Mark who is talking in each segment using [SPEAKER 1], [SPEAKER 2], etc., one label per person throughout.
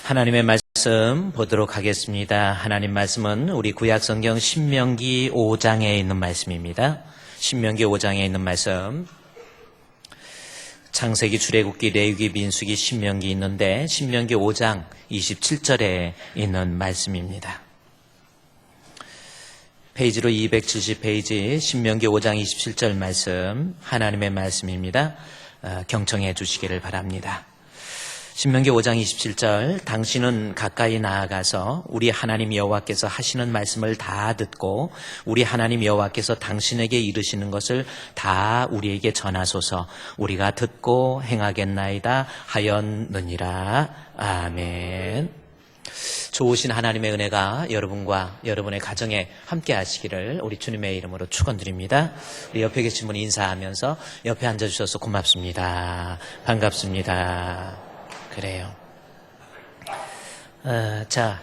[SPEAKER 1] 하나님의 말씀 보도록 하겠습니다. 하나님 말씀은 우리 구약성경 신명기 5장에 있는 말씀입니다. 신명기 5장에 있는 말씀, 창세기, 출애굽기, 레위기, 민수기, 신명기 있는데 신명기 5장 27절에 있는 말씀입니다. 페이지로 270페이지 신명기 5장 27절 말씀, 하나님의 말씀입니다. 경청해 주시기를 바랍니다. 신명기 5장 27절, 당신은 가까이 나아가서 우리 하나님 여호와께서 하시는 말씀을 다 듣고 우리 하나님 여호와께서 당신에게 이르시는 것을 다 우리에게 전하소서. 우리가 듣고 행하겠나이다 하였느니라. 아멘. 좋으신 하나님의 은혜가 여러분과 여러분의 가정에 함께 하시기를 우리 주님의 이름으로 축원드립니다. 우리 옆에 계신 분 인사하면서 옆에 앉아주셔서 고맙습니다. 반갑습니다. 그래요. 자,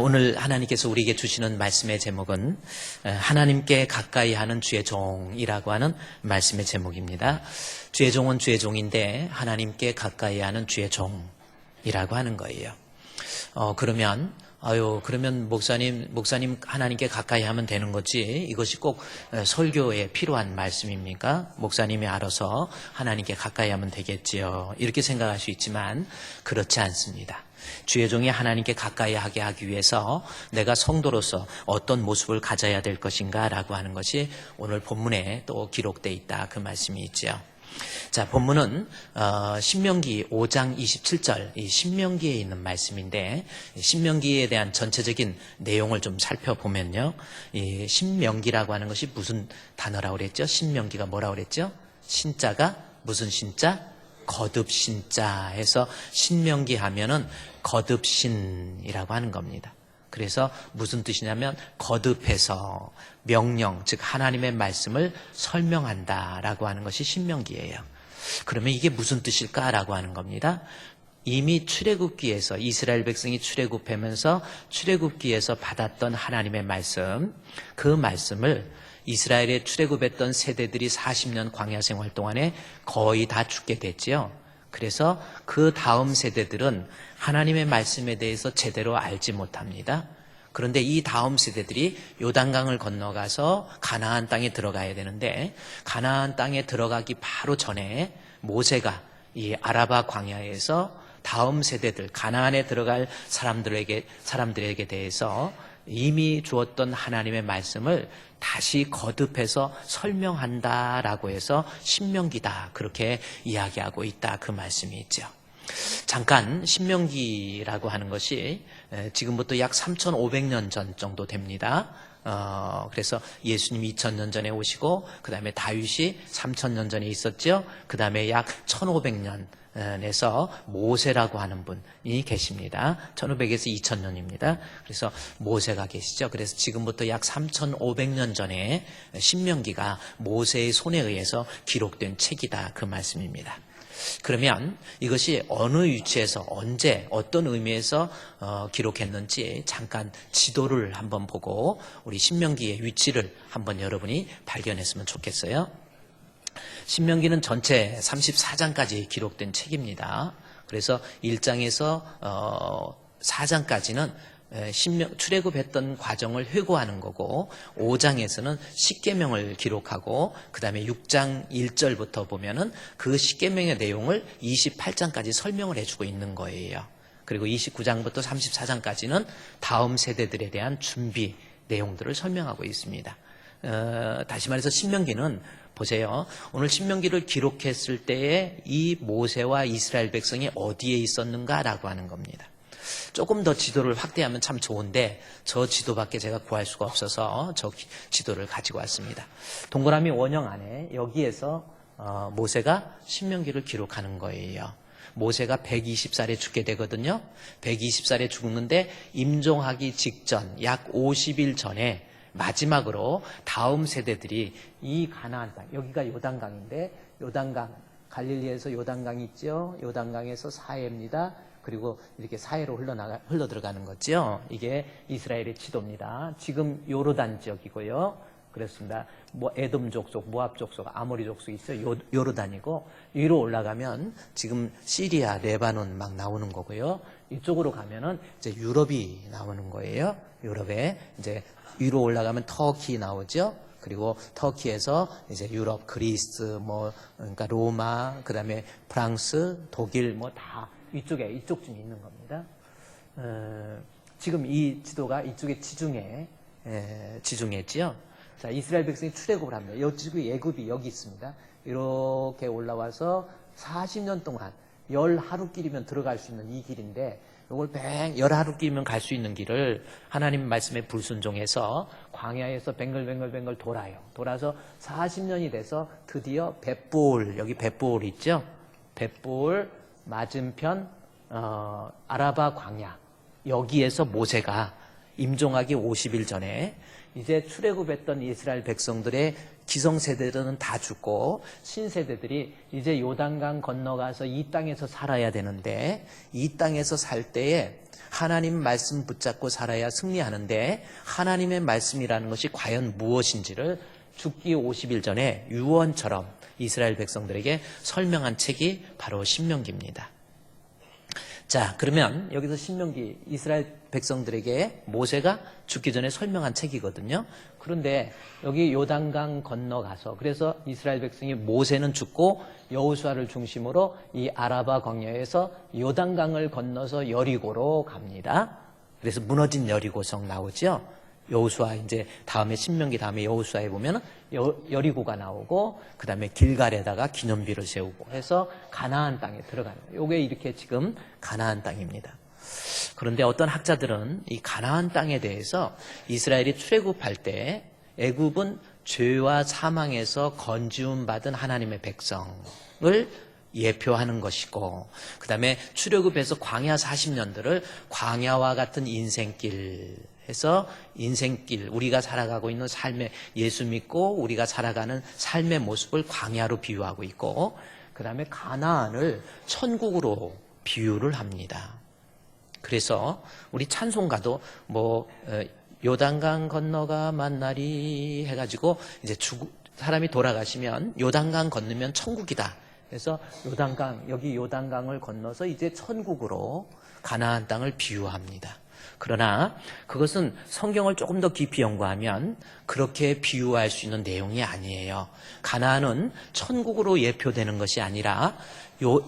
[SPEAKER 1] 오늘 하나님께서 우리에게 주시는 말씀의 제목은 하나님께 가까이 하는 주의 종이라고 하는 말씀의 제목입니다. 주의 종은 주의 종인데 하나님께 가까이 하는 주의 종이라고 하는 거예요. 그러면 목사님 하나님께 가까이 하면 되는 거지 이것이 꼭 설교에 필요한 말씀입니까? 목사님이 알아서 하나님께 가까이 하면 되겠지요. 이렇게 생각할 수 있지만 그렇지 않습니다. 주의 종이 하나님께 가까이 하게 하기 위해서 내가 성도로서 어떤 모습을 가져야 될 것인가 라고 하는 것이 오늘 본문에 또 기록되어 있다, 그 말씀이 있죠. 자, 본문은 신명기 5장 27절, 이 신명기에 있는 말씀인데 신명기에 대한 전체적인 내용을 좀 살펴보면요, 이 신명기라고 하는 것이 무슨 단어라고 그랬죠? 신명기가 뭐라고 그랬죠? 신자가 무슨 신자? 거듭신자 해서 신명기 하면은 거듭신이라고 하는 겁니다. 그래서 무슨 뜻이냐면 거듭해서 명령, 즉 하나님의 말씀을 설명한다라고 하는 것이 신명기예요. 그러면 이게 무슨 뜻일까라고 하는 겁니다. 이미 출애굽기에서 이스라엘 백성이 출애굽하면서 출애굽기에서 받았던 하나님의 말씀, 그 말씀을 이스라엘에 출애굽했던 세대들이 40년 광야 생활 동안에 거의 다 죽게 됐지요. 그래서 그 다음 세대들은 하나님의 말씀에 대해서 제대로 알지 못합니다. 그런데 이 다음 세대들이 요단강을 건너가서 가나안 땅에 들어가야 되는데 가나안 땅에 들어가기 바로 전에 모세가 이 아라바 광야에서 다음 세대들, 가나안에 들어갈 사람들에게 대해서 이미 주었던 하나님의 말씀을 다시 거듭해서 설명한다라고 해서 신명기다, 그렇게 이야기하고 있다, 그 말씀이 있죠. 잠깐 신명기라고 하는 것이 지금부터 약 3,500년 전 정도 됩니다. 그래서 예수님이 2000년 전에 오시고 그 다음에 다윗이 3000년 전에 있었죠. 그 다음에 약 1500년에서 모세라고 하는 분이 계십니다. 1500에서 2000년입니다. 그래서 모세가 계시죠. 그래서 지금부터 약 3500년 전에 신명기가 모세의 손에 의해서 기록된 책이다, 그 말씀입니다. 그러면 이것이 어느 위치에서 언제 어떤 의미에서 기록했는지 잠깐 지도를 한번 보고 우리 신명기의 위치를 한번 여러분이 발견했으면 좋겠어요. 신명기는 전체 34장까지 기록된 책입니다. 그래서 1장에서 4장까지는 출애굽했던 과정을 회고하는 거고 5장에서는 십계명을 기록하고 그 다음에 6장 1절부터 보면은 그 십계명의 내용을 28장까지 설명을 해주고 있는 거예요. 그리고 29장부터 34장까지는 다음 세대들에 대한 준비 내용들을 설명하고 있습니다. 다시 말해서 신명기는 보세요. 오늘 신명기를 기록했을 때에 이 모세와 이스라엘 백성이 어디에 있었는가라고 하는 겁니다. 조금 더 지도를 확대하면 참 좋은데 저 지도밖에 제가 구할 수가 없어서 저 지도를 가지고 왔습니다. 동그라미 원형 안에 여기에서 모세가 신명기를 기록하는 거예요. 모세가 120살에 죽게 되거든요. 120살에 죽는데 임종하기 직전 약 50일 전에 마지막으로 다음 세대들이 이 가나안 땅, 여기가 요단강인데 요단강, 갈릴리에서 요단강이 있죠. 요단강에서 사해입니다. 그리고 이렇게 사해로 흘러 들어가는 거죠. 이게 이스라엘의 지도입니다. 지금 요르단 지역이고요. 그랬습니다. 뭐 에돔 족속, 모압 족속, 아모리 족속 있어요. 요르단이고 위로 올라가면 지금 시리아, 레바논 막 나오는 거고요. 이쪽으로 가면은 이제 유럽이 나오는 거예요. 유럽에 이제 위로 올라가면 터키 나오죠. 그리고 터키에서 이제 유럽, 그리스, 뭐 그러니까 로마, 그다음에 프랑스, 독일 뭐 다 이쪽에 이쪽쯤 있는 겁니다. 지금 이 지도가 이쪽에 지중해지요. 자, 이스라엘 백성이 출애굽을 합니다. 여기 애굽이 여기 있습니다. 이렇게 올라와서 40년 동안 10하루길이면 들어갈 수 있는 이 길인데 이걸 10하루길이면 갈 수 있는 길을 하나님 말씀에 불순종해서 광야에서 뱅글뱅글 돌아요. 돌아서 40년이 돼서 드디어 벳볼, 여기 벳볼 있죠? 벳볼 맞은편 아라바 광야, 여기에서 모세가 임종하기 50일 전에 이제 출애굽했던 이스라엘 백성들의 기성세대들은 다 죽고 신세대들이 이제 요단강 건너가서 이 땅에서 살아야 되는데 이 땅에서 살 때에 하나님 말씀 붙잡고 살아야 승리하는데 하나님의 말씀이라는 것이 과연 무엇인지를 죽기 50일 전에 유언처럼 이스라엘 백성들에게 설명한 책이 바로 신명기입니다. 자, 그러면 여기서 신명기 이스라엘 백성들에게 모세가 죽기 전에 설명한 책이거든요. 그런데 여기 요단강 건너가서 그래서 이스라엘 백성이 모세는 죽고 여호수아를 중심으로 이 아라바 광야에서 요단강을 건너서 여리고로 갑니다. 그래서 무너진 여리고성 나오죠. 여호수아 이제 다음에 신명기 다음에 여호수아에 보면 여리고가 나오고 그 다음에 길갈에다가 기념비를 세우고 해서 가나안 땅에 들어가는 거예요. 이게 이렇게 지금 가나안 땅입니다. 그런데 어떤 학자들은 이 가나안 땅에 대해서 이스라엘이 출애굽할 때 애굽은 죄와 사망에서 건지움 받은 하나님의 백성을 예표하는 것이고 그 다음에 출애굽해서 광야 40년들을 광야와 같은 인생길 해서 인생길 우리가 살아가고 있는 삶의 예수 믿고 우리가 살아가는 삶의 모습을 광야로 비유하고 있고 그 다음에 가나안을 천국으로 비유를 합니다. 그래서 우리 찬송가도 뭐 요단강 건너가 만나리 해가지고 이제 사람이 돌아가시면 요단강 건너면 천국이다. 그래서 요단강 여기 요단강을 건너서 이제 천국으로 가나안 땅을 비유합니다. 그러나 그것은 성경을 조금 더 깊이 연구하면 그렇게 비유할 수 있는 내용이 아니에요. 가나안은 천국으로 예표되는 것이 아니라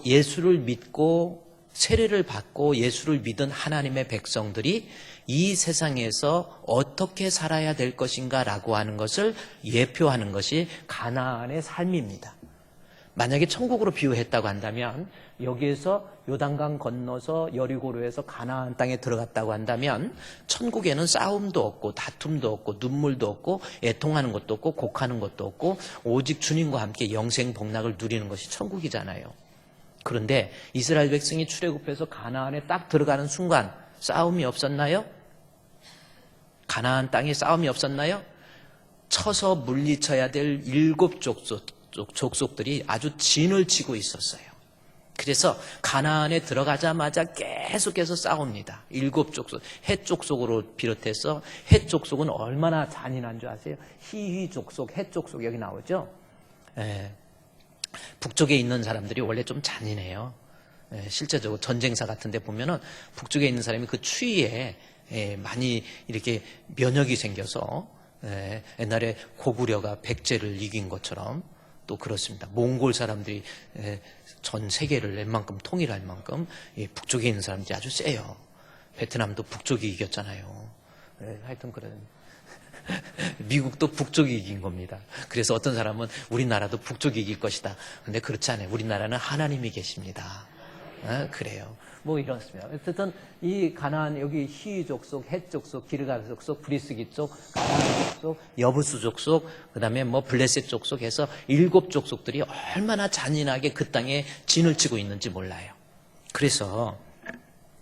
[SPEAKER 1] 예수를 믿고 세례를 받고 예수를 믿은 하나님의 백성들이 이 세상에서 어떻게 살아야 될 것인가 라고 하는 것을 예표하는 것이 가나안의 삶입니다. 만약에 천국으로 비유했다고 한다면 여기에서 요단강 건너서 여리고로 해서 가나안 땅에 들어갔다고 한다면 천국에는 싸움도 없고 다툼도 없고 눈물도 없고 애통하는 것도 없고 곡하는 것도 없고 오직 주님과 함께 영생 복락을 누리는 것이 천국이잖아요. 그런데 이스라엘 백성이 출애굽해서 가나안에 딱 들어가는 순간 싸움이 없었나요? 가나안 땅에 싸움이 없었나요? 쳐서 물리쳐야 될 7 족속들이 아주 진을 치고 있었어요. 그래서 가나안에 들어가자마자 계속해서 싸웁니다. 7 족속, 헷 족속으로 비롯해서 헷 족속은 얼마나 잔인한 줄 아세요? 히휘 족속, 헷 족속 여기 나오죠? 북쪽에 있는 사람들이 원래 좀 잔인해요. 실제적으로 전쟁사 같은 데 보면은 북쪽에 있는 사람이 그 추위에 많이 이렇게 면역이 생겨서 옛날에 고구려가 백제를 이긴 것처럼 또 그렇습니다. 몽골 사람들이 전 세계를 웬만큼 통일할 만큼 북쪽에 있는 사람들이 아주 세요. 베트남도 북쪽이 이겼잖아요. 하여튼 그런 미국도 북쪽이 이긴 겁니다. 그래서 어떤 사람은 우리나라도 북쪽이 이길 것이다. 근데 그렇지 않아요. 우리나라는 하나님이 계십니다. 그래요. 뭐 이렇습니다. 어쨌든 이 가나안 여기 히위 족속, 헷 족속, 기르가 족속, 브리스기 족, 가나안 족속, 여부수 족속, 그다음에 뭐 블레셋 족속 해서 7 족속들이 얼마나 잔인하게 그 땅에 진을 치고 있는지 몰라요. 그래서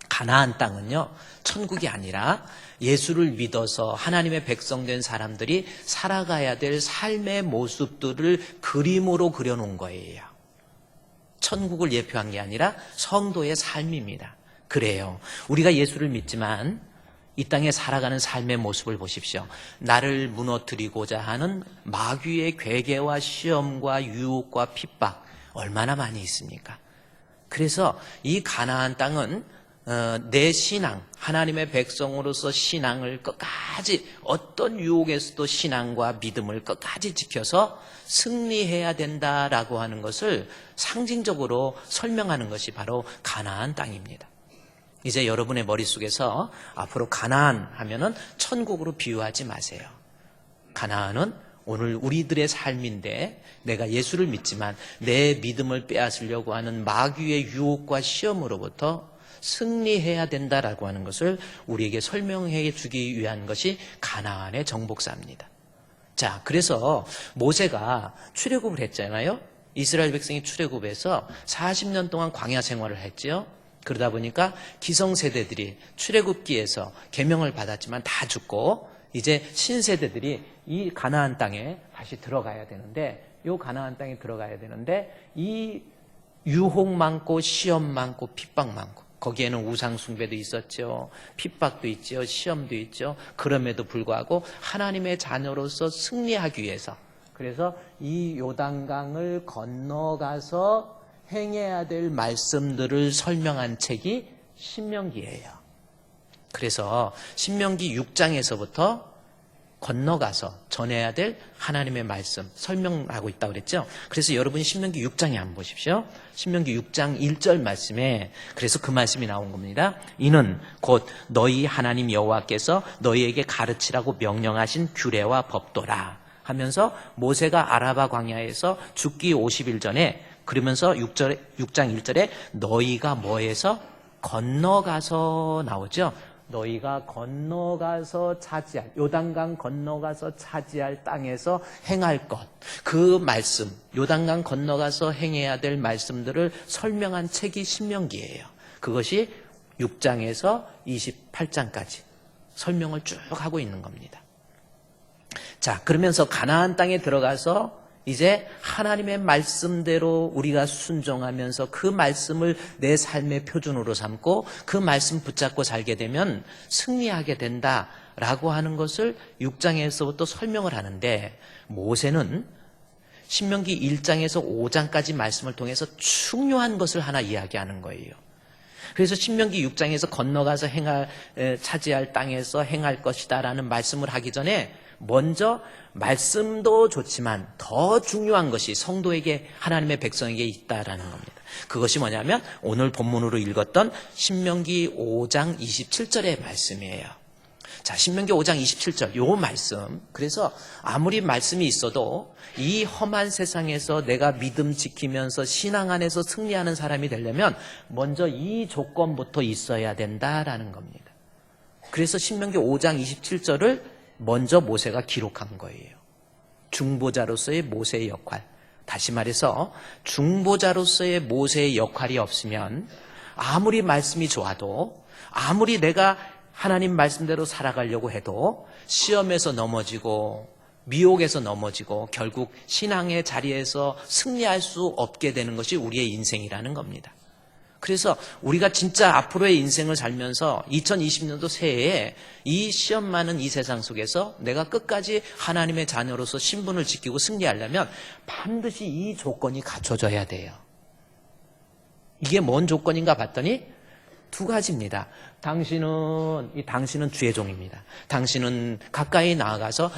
[SPEAKER 1] 가나안 땅은요, 천국이 아니라 예수를 믿어서 하나님의 백성된 사람들이 살아가야 될 삶의 모습들을 그림으로 그려놓은 거예요. 천국을 예표한 게 아니라 성도의 삶입니다. 그래요. 우리가 예수를 믿지만 이 땅에 살아가는 삶의 모습을 보십시오. 나를 무너뜨리고자 하는 마귀의 괴계와 시험과 유혹과 핍박 얼마나 많이 있습니까? 그래서 이 가나안 땅은 내 신앙, 하나님의 백성으로서 신앙을 끝까지 어떤 유혹에서도 신앙과 믿음을 끝까지 지켜서 승리해야 된다라고 하는 것을 상징적으로 설명하는 것이 바로 가나안 땅입니다. 이제 여러분의 머릿속에서 앞으로 가나안 하면은 천국으로 비유하지 마세요. 가나안은 오늘 우리들의 삶인데 내가 예수를 믿지만 내 믿음을 빼앗으려고 하는 마귀의 유혹과 시험으로부터 승리해야 된다라고 하는 것을 우리에게 설명해 주기 위한 것이 가나안의 정복사입니다. 자, 그래서 모세가 출애굽을 했잖아요. 이스라엘 백성이 출애굽해서 40년 동안 광야 생활을 했죠. 그러다 보니까 기성세대들이 출애굽기에서 계명을 받았지만 다 죽고 이제 신세대들이 이 가나안 땅에 다시 들어가야 되는데 이 가나안 땅에 들어가야 되는데 이 유혹 많고 시험 많고 핍박 많고 거기에는 우상 숭배도 있었죠. 핍박도 있죠. 시험도 있죠. 그럼에도 불구하고 하나님의 자녀로서 승리하기 위해서 그래서 이 요단강을 건너가서 행해야 될 말씀들을 설명한 책이 신명기예요. 그래서 신명기 6장에서부터 건너가서 전해야 될 하나님의 말씀 설명하고 있다고 그랬죠. 그래서 여러분이 신명기 6장에 한번 보십시오. 신명기 6장 1절 말씀에 그래서 그 말씀이 나온 겁니다. 이는 곧 너희 하나님 여호와께서 너희에게 가르치라고 명령하신 규례와 법도라 하면서 모세가 아라바 광야에서 죽기 50일 전에 그러면서 6장 1절에 너희가 뭐해서 건너가서 나오죠. 너희가 건너가서 차지할 요단강 건너가서 차지할 땅에서 행할 것 그 말씀 요단강 건너가서 행해야 될 말씀들을 설명한 책이 신명기예요. 그것이 6장에서 28장까지 설명을 쭉 하고 있는 겁니다. 자, 그러면서 가나안 땅에 들어가서 이제 하나님의 말씀대로 우리가 순종하면서 그 말씀을 내 삶의 표준으로 삼고 그 말씀 붙잡고 살게 되면 승리하게 된다라고 하는 것을 6장에서부터 설명을 하는데 모세는 신명기 1장에서 5장까지 말씀을 통해서 중요한 것을 하나 이야기하는 거예요. 그래서 신명기 6장에서 건너가서 차지할 땅에서 행할 것이다라는 말씀을 하기 전에 먼저 말씀도 좋지만 더 중요한 것이 성도에게 하나님의 백성에게 있다라는 겁니다. 그것이 뭐냐면 오늘 본문으로 읽었던 신명기 5장 27절의 말씀이에요. 자, 신명기 5장 27절 요 말씀. 그래서 아무리 말씀이 있어도 이 험한 세상에서 내가 믿음 지키면서 신앙 안에서 승리하는 사람이 되려면 먼저 이 조건부터 있어야 된다라는 겁니다. 그래서 신명기 5장 27절을 먼저 모세가 기록한 거예요. 중보자로서의 모세의 역할. 다시 말해서 중보자로서의 모세의 역할이 없으면 아무리 말씀이 좋아도 아무리 내가 하나님 말씀대로 살아가려고 해도 시험에서 넘어지고 미혹에서 넘어지고 결국 신앙의 자리에서 승리할 수 없게 되는 것이 우리의 인생이라는 겁니다. 그래서 우리가 진짜 앞으로의 인생을 살면서 2020년도 새해에 이 시험 많은 이 세상 속에서 내가 끝까지 하나님의 자녀로서 신분을 지키고 승리하려면 반드시 이 조건이 갖춰져야 돼요. 이게 뭔 조건인가 봤더니 두 가지입니다. 당신은 주의 종입니다. 당신은 가까이 나아가서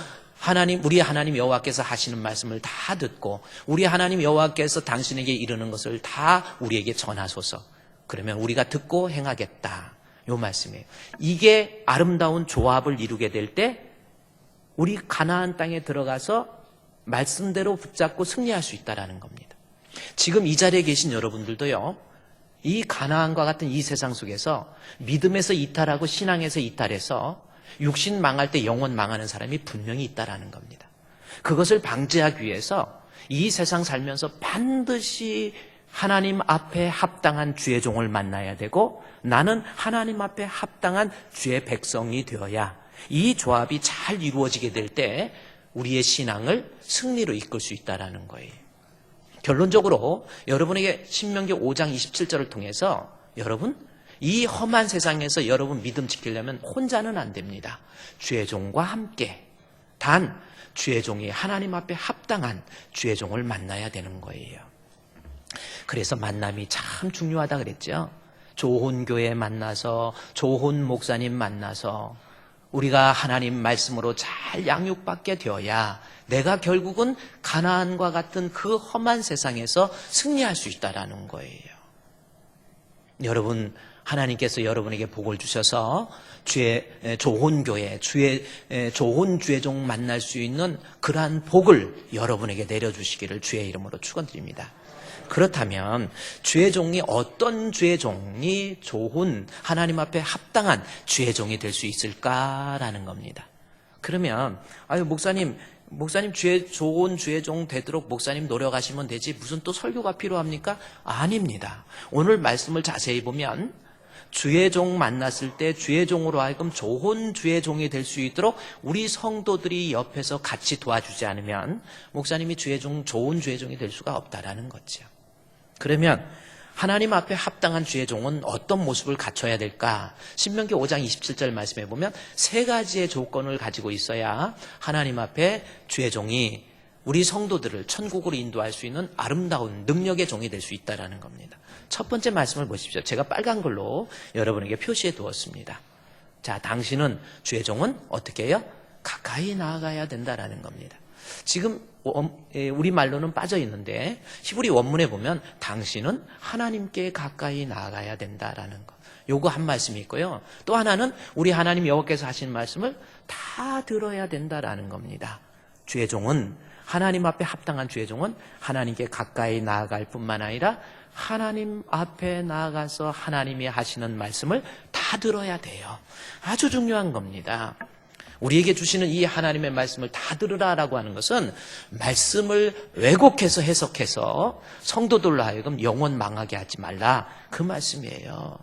[SPEAKER 1] 우리 하나님 여호와께서 하시는 말씀을 다 듣고 우리 하나님 여호와께서 당신에게 이르는 것을 다 우리에게 전하소서. 그러면 우리가 듣고 행하겠다. 요 말씀이에요. 이게 아름다운 조합을 이루게 될 때 우리 가나안 땅에 들어가서 말씀대로 붙잡고 승리할 수 있다라는 겁니다. 지금 이 자리에 계신 여러분들도요. 이 가나안과 같은 이 세상 속에서 믿음에서 이탈하고 신앙에서 이탈해서 육신 망할 때 영혼 망하는 사람이 분명히 있다라는 겁니다. 그것을 방지하기 위해서 이 세상 살면서 반드시 하나님 앞에 합당한 주의 종을 만나야 되고 나는 하나님 앞에 합당한 주의 백성이 되어야 이 조합이 잘 이루어지게 될 때 우리의 신앙을 승리로 이끌 수 있다라는 거예요. 결론적으로 여러분에게 신명기 5장 27절을 통해서 여러분 이 험한 세상에서 여러분 믿음 지키려면 혼자는 안 됩니다. 주의 종과 함께, 단 주의 종이 하나님 앞에 합당한 주의 종을 만나야 되는 거예요. 그래서 만남이 참 중요하다 그랬죠. 좋은 교회 만나서, 좋은 목사님 만나서 우리가 하나님 말씀으로 잘 양육받게 되어야 내가 결국은 가나안과 같은 그 험한 세상에서 승리할 수 있다라는 거예요. 여러분, 하나님께서 여러분에게 복을 주셔서 주의 좋은 교회, 좋은 주의 종 만날 수 있는 그러한 복을 여러분에게 내려주시기를 주의 이름으로 축원드립니다. 그렇다면 주의 종이 어떤 주의 종이 좋은 하나님 앞에 합당한 주의 종이 될 수 있을까라는 겁니다. 그러면 목사님 좋은 주의 종 되도록 목사님 노력하시면 되지 무슨 또 설교가 필요합니까? 아닙니다. 오늘 말씀을 자세히 보면 주의 종 만났을 때 주의 종으로 하여금 좋은 주의 종이 될 수 있도록 우리 성도들이 옆에서 같이 도와주지 않으면 목사님이 좋은 주의 종이 될 수가 없다라는 거죠. 그러면 하나님 앞에 합당한 주의 종은 어떤 모습을 갖춰야 될까? 신명기 5장 27절 말씀해 보면 세 가지의 조건을 가지고 있어야 하나님 앞에 주의 종이 우리 성도들을 천국으로 인도할 수 있는 아름다운 능력의 종이 될 수 있다는 겁니다. 첫 번째 말씀을 보십시오. 제가 빨간 걸로 여러분에게 표시해 두었습니다. 자, 당신은 주의 종은 어떻게 해요? 가까이 나아가야 된다라는 겁니다. 지금 우리 말로는 빠져 있는데 히브리 원문에 보면 당신은 하나님께 가까이 나아가야 된다라는 거. 요거 한 말씀이 있고요. 또 하나는 우리 하나님 여호와께서 하신 말씀을 다 들어야 된다라는 겁니다. 주의 종은 하나님 앞에 합당한 주의 종은 하나님께 가까이 나아갈 뿐만 아니라 하나님 앞에 나아가서 하나님이 하시는 말씀을 다 들어야 돼요. 아주 중요한 겁니다. 우리에게 주시는 이 하나님의 말씀을 다 들으라라고 하는 것은 말씀을 왜곡해서 해석해서 성도들로 하여금 영원 망하게 하지 말라 그 말씀이에요.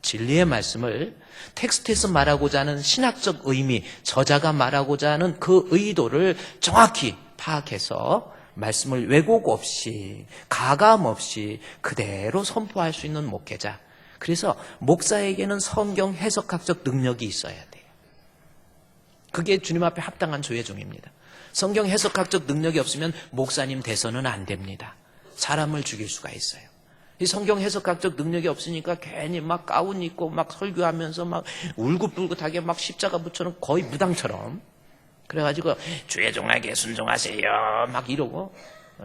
[SPEAKER 1] 진리의 말씀을 텍스트에서 말하고자 하는 신학적 의미, 저자가 말하고자 하는 그 의도를 정확히 파악해서 말씀을 왜곡 없이 가감 없이 그대로 선포할 수 있는 목회자. 그래서 목사에게는 성경 해석학적 능력이 있어야 돼요. 그게 주님 앞에 합당한 주의 종입니다. 성경 해석학적 능력이 없으면 목사님 돼서는 안 됩니다. 사람을 죽일 수가 있어요. 이 성경 해석학적 능력이 없으니까 괜히 막 가운 입고 막 설교하면서 막 울긋불긋하게 막 십자가 붙여놓은 거의 무당처럼 그래가지고 주의 종에게 순종하세요 막 이러고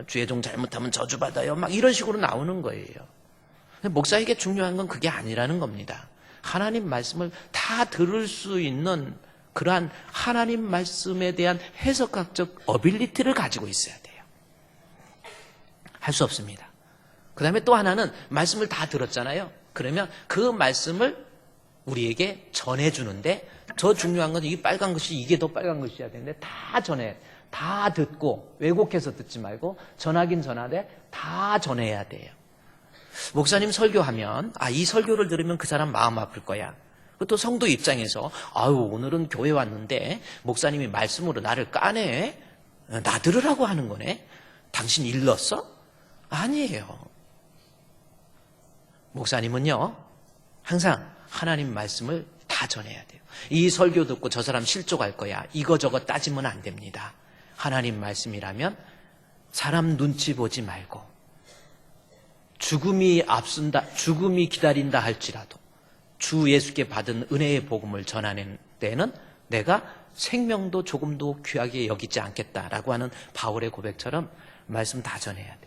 [SPEAKER 1] 주의 종 잘못하면 저주받아요 막 이런 식으로 나오는 거예요. 목사에게 중요한 건 그게 아니라는 겁니다. 하나님 말씀을 다 들을 수 있는 그러한 하나님 말씀에 대한 해석학적 어빌리티를 가지고 있어야 돼요. 할 수 없습니다. 그 다음에 또 하나는 말씀을 다 들었잖아요. 그러면 그 말씀을 우리에게 전해주는데 더 중요한 건 이 빨간 것이 이게 더 빨간 것이어야 되는데 다 듣고 왜곡해서 듣지 말고 전하긴 전하되 다 전해야 돼요. 목사님 설교하면 이 설교를 들으면 그 사람 마음 아플 거야. 또 성도 입장에서 오늘은 교회 왔는데 목사님이 말씀으로 나를 까네? 나 들으라고 하는 거네? 당신 일렀어? 아니에요. 목사님은요 항상 하나님 말씀을 다 전해야 돼요. 이 설교 듣고 저 사람 실족할 거야 이거저거 따지면 안 됩니다. 하나님 말씀이라면 사람 눈치 보지 말고 죽음이 앞선다, 죽음이 기다린다 할지라도 주 예수께 받은 은혜의 복음을 전하는 때는 내가 생명도 조금도 귀하게 여기지 않겠다라고 하는 바울의 고백처럼 말씀 다 전해야 돼요.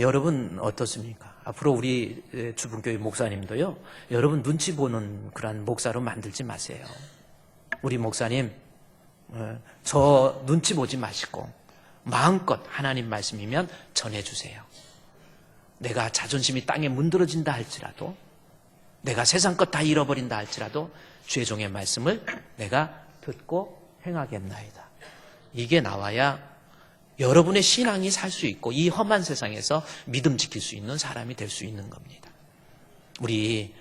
[SPEAKER 1] 여러분 어떻습니까? 앞으로 우리 주분교회 목사님도요, 여러분 눈치 보는 그런 목사로 만들지 마세요. 우리 목사님, 저 눈치 보지 마시고 마음껏 하나님 말씀이면 전해주세요. 내가 자존심이 땅에 문드러진다 할지라도 내가 세상 것 다 잃어버린다 할지라도 주의 종의 말씀을 내가 듣고 행하겠나이다. 이게 나와야 여러분의 신앙이 살 수 있고 이 험한 세상에서 믿음 지킬 수 있는 사람이 될 수 있는 겁니다. 우리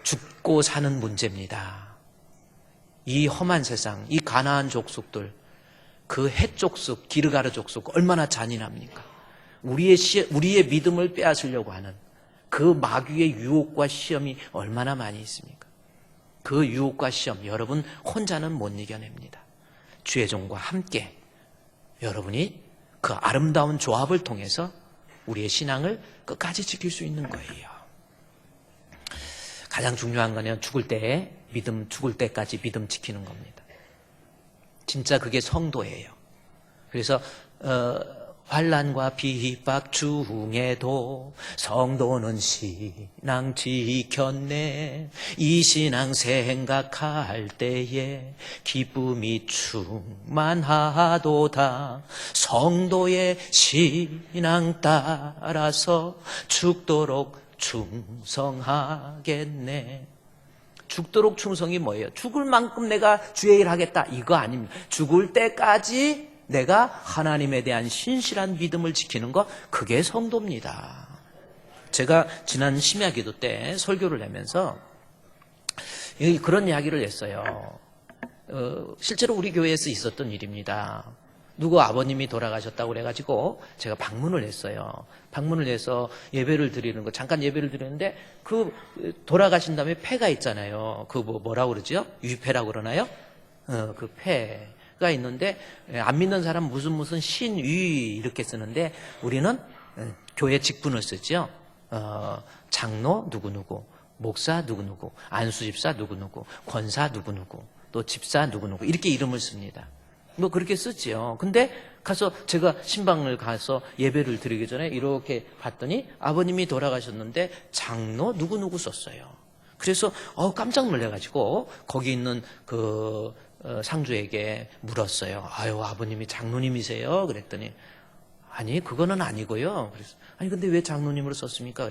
[SPEAKER 1] 죽고 사는 문제입니다. 이 험한 세상, 이 가나안 족속들, 그 헷 족속, 기르가르 족속 얼마나 잔인합니까? 우리의 믿음을 빼앗으려고 하는 그 마귀의 유혹과 시험이 얼마나 많이 있습니까? 그 유혹과 시험 여러분 혼자는 못 이겨냅니다. 주의 종과 함께 여러분이 그 아름다운 조합을 통해서 우리의 신앙을 끝까지 지킬 수 있는 거예요. 가장 중요한 거는 죽을 때까지 믿음 지키는 겁니다. 진짜 그게 성도예요. 그래서 환난과 비박 중에도 성도는 신앙 지켰네. 이 신앙 생각할 때에 기쁨이 충만하도다. 성도의 신앙 따라서 죽도록 충성하겠네. 죽도록 충성이 뭐예요? 죽을 만큼 내가 주의 일 하겠다 이거 아닙니다. 죽을 때까지 내가 하나님에 대한 신실한 믿음을 지키는 거, 그게 성도입니다. 제가 지난 심야기도 때 설교를 내면서 그런 이야기를 했어요. 실제로 우리 교회에서 있었던 일입니다. 누구 아버님이 돌아가셨다고 그래가지고 제가 방문을 했어요. 방문을 해서 예배를 드리는 거, 잠깐 예배를 드리는데 그 돌아가신 다음에 폐가 있잖아요. 그 뭐라고 그러죠? 유폐라고 그러나요? 그 폐가 있는데 안 믿는 사람 무슨 신위 이렇게 쓰는데 우리는 교회 직분을 쓰죠. 장로 누구누구, 목사 누구누구, 안수집사 누구누구, 권사 누구누구, 또 집사 누구누구 이렇게 이름을 씁니다. 뭐 그렇게 쓰지요. 근데 가서 제가 신방을 가서 예배를 드리기 전에 이렇게 봤더니 아버님이 돌아가셨는데 장로 누구누구 썼어요. 그래서 깜짝 놀래가지고 거기 있는 그 상주에게 물었어요. 아유, 아버님이 장로님이세요? 그랬더니 아니 그거는 아니고요. 그래서 아니 근데 왜 장로님으로 썼습니까?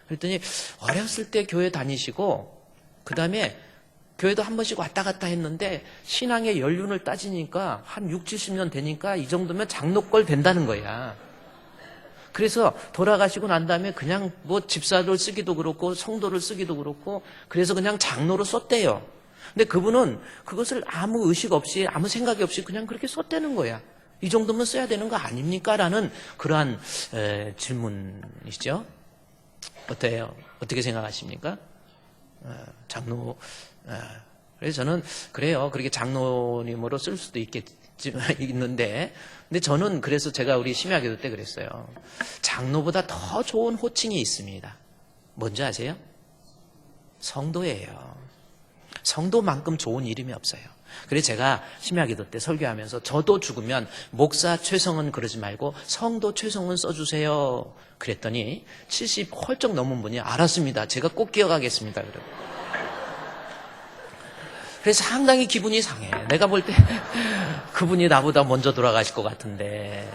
[SPEAKER 1] 그랬더니 어렸을 때 교회 다니시고 그 다음에 교회도 한 번씩 왔다 갔다 했는데 신앙의 연륜을 따지니까 한 60, 70년 되니까 이 정도면 장로꼴 된다는 거야. 그래서 돌아가시고 난 다음에 그냥 뭐 집사를 쓰기도 그렇고 성도를 쓰기도 그렇고 그래서 그냥 장로로 썼대요. 근데 그분은 그것을 아무 의식 없이 아무 생각이 없이 그냥 그렇게 썼다는 거야. 이 정도면 써야 되는 거 아닙니까? 라는 그러한 질문이시죠. 어때요? 어떻게 생각하십니까? 장로 그래서 저는 그래요. 그렇게 장로님으로 쓸 수도 있는데 근데 저는 그래서 제가 우리 심야기도 때 그랬어요. 장로보다 더 좋은 호칭이 있습니다. 뭔지 아세요? 성도예요. 성도만큼 좋은 이름이 없어요. 그래서 제가 심야기도 때 설교하면서 저도 죽으면 목사 최성은 그러지 말고 성도 최성은 써주세요. 그랬더니 70 헐쩍 넘은 분이 알았습니다. 제가 꼭 기억하겠습니다. 그래서 상당히 기분이 상해. 내가 볼 때 그분이 나보다 먼저 돌아가실 것 같은데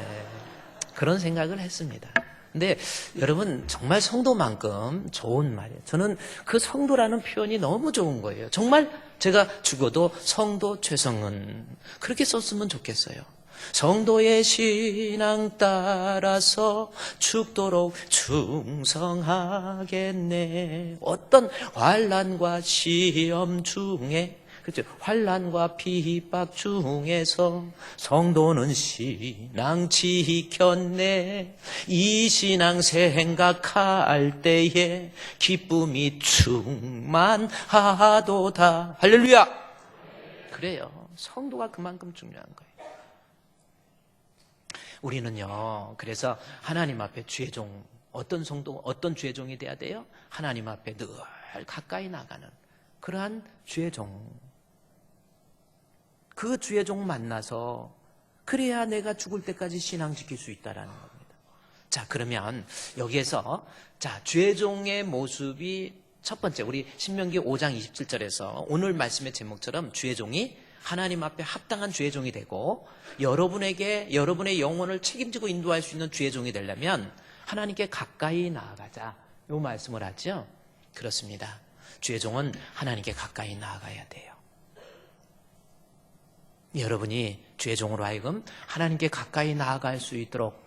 [SPEAKER 1] 그런 생각을 했습니다. 근데 여러분 정말 성도만큼 좋은 말이에요. 저는 그 성도라는 표현이 너무 좋은 거예요. 정말 제가 죽어도 성도 최성은 그렇게 썼으면 좋겠어요. 성도의 신앙 따라서 죽도록 충성하겠네. 어떤 환난과 시험 중에 그렇죠. 환난과 비박 중에서 성도는 신앙 지켰네. 이 신앙 생각할 때에 기쁨이 충만하도다. 할렐루야. 그래요. 성도가 그만큼 중요한 거예요. 우리는요. 그래서 하나님 앞에 주의 종, 어떤 성도, 어떤 주의 종이 돼야 돼요? 하나님 앞에 늘 가까이 나가는 그러한 주의 종. 그 주의 종 만나서 그래야 내가 죽을 때까지 신앙 지킬 수 있다라는 겁니다. 자, 그러면 여기에서 주의 종의 모습이 첫 번째 우리 신명기 5장 27절에서 오늘 말씀의 제목처럼 주의 종이 하나님 앞에 합당한 주의 종이 되고 여러분의 영혼을 책임지고 인도할 수 있는 주의 종이 되려면 하나님께 가까이 나아가자. 이 말씀을 하죠. 그렇습니다. 주의 종은 하나님께 가까이 나아가야 돼요. 여러분이 주의 종으로 하여금 하나님께 가까이 나아갈 수 있도록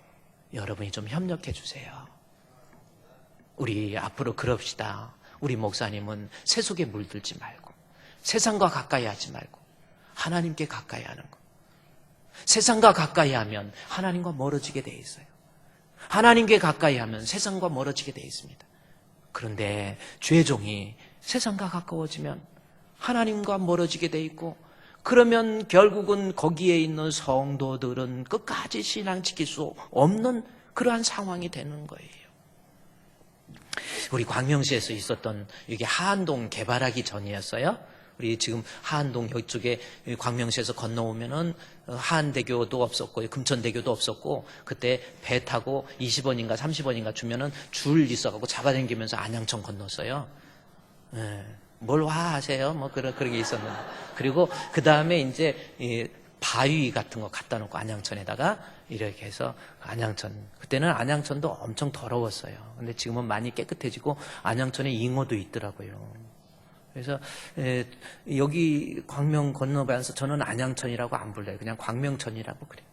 [SPEAKER 1] 여러분이 좀 협력해 주세요. 우리 앞으로 그럽시다. 우리 목사님은 세속에 물들지 말고 세상과 가까이 하지 말고 하나님께 가까이 하는 것. 세상과 가까이 하면 하나님과 멀어지게 돼 있어요. 하나님께 가까이 하면 세상과 멀어지게 돼 있습니다. 그런데 죄종이 세상과 가까워지면 하나님과 멀어지게 돼 있고, 그러면 결국은 거기에 있는 성도들은 끝까지 신앙 지킬 수 없는 그러한 상황이 되는 거예요. 우리 광명시에서 있었던, 이게 하안동 개발하기 전이었어요. 우리 지금 하안동 이쪽에 광명시에서 건너오면은 하안대교도 없었고 금천대교도 없었고, 그때 배 타고 20원인가 30원인가 주면은 줄 있어갖고 잡아당기면서 안양천 건넜어요. 뭘 와 하세요? 뭐 그런 게 있었는데. 그리고 그 다음에 이제 이 바위 같은 거 갖다 놓고 안양천에다가 이렇게 해서 안양천, 그때는 안양천도 엄청 더러웠어요. 근데 지금은 많이 깨끗해지고 안양천에 잉어도 있더라고요. 그래서 여기 광명 건너면서 저는 안양천이라고 안 불러요. 그냥 광명천이라고 그래요.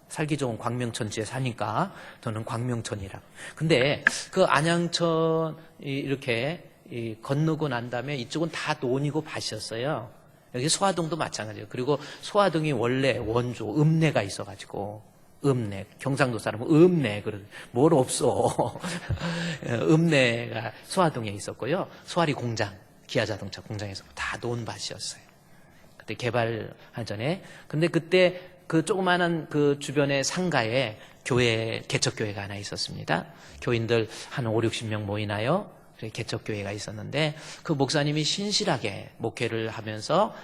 [SPEAKER 1] 살기 좋은 광명천지에 사니까 저는 광명천이라고. 근데 그 안양천 이렇게 건너고 난 다음에 이쪽은 다 논이고 밭이었어요. 여기 소화동도 마찬가지예요. 그리고 소화동이 원래 원조 읍내가 있어가지고, 읍내, 경상도 사람은 읍내, 뭘 없어. 읍내가 소화동에 있었고요. 소화리 공장, 기아자동차 공장에서 다 논밭이었어요. 그때 개발하기 전에. 근데 그때 그 조그마한 그 주변의 상가에 개척교회가 하나 있었습니다. 교인들 한 5, 60명 모이나요? 개척교회가 있었는데, 그 목사님이 신실하게 목회를 하면서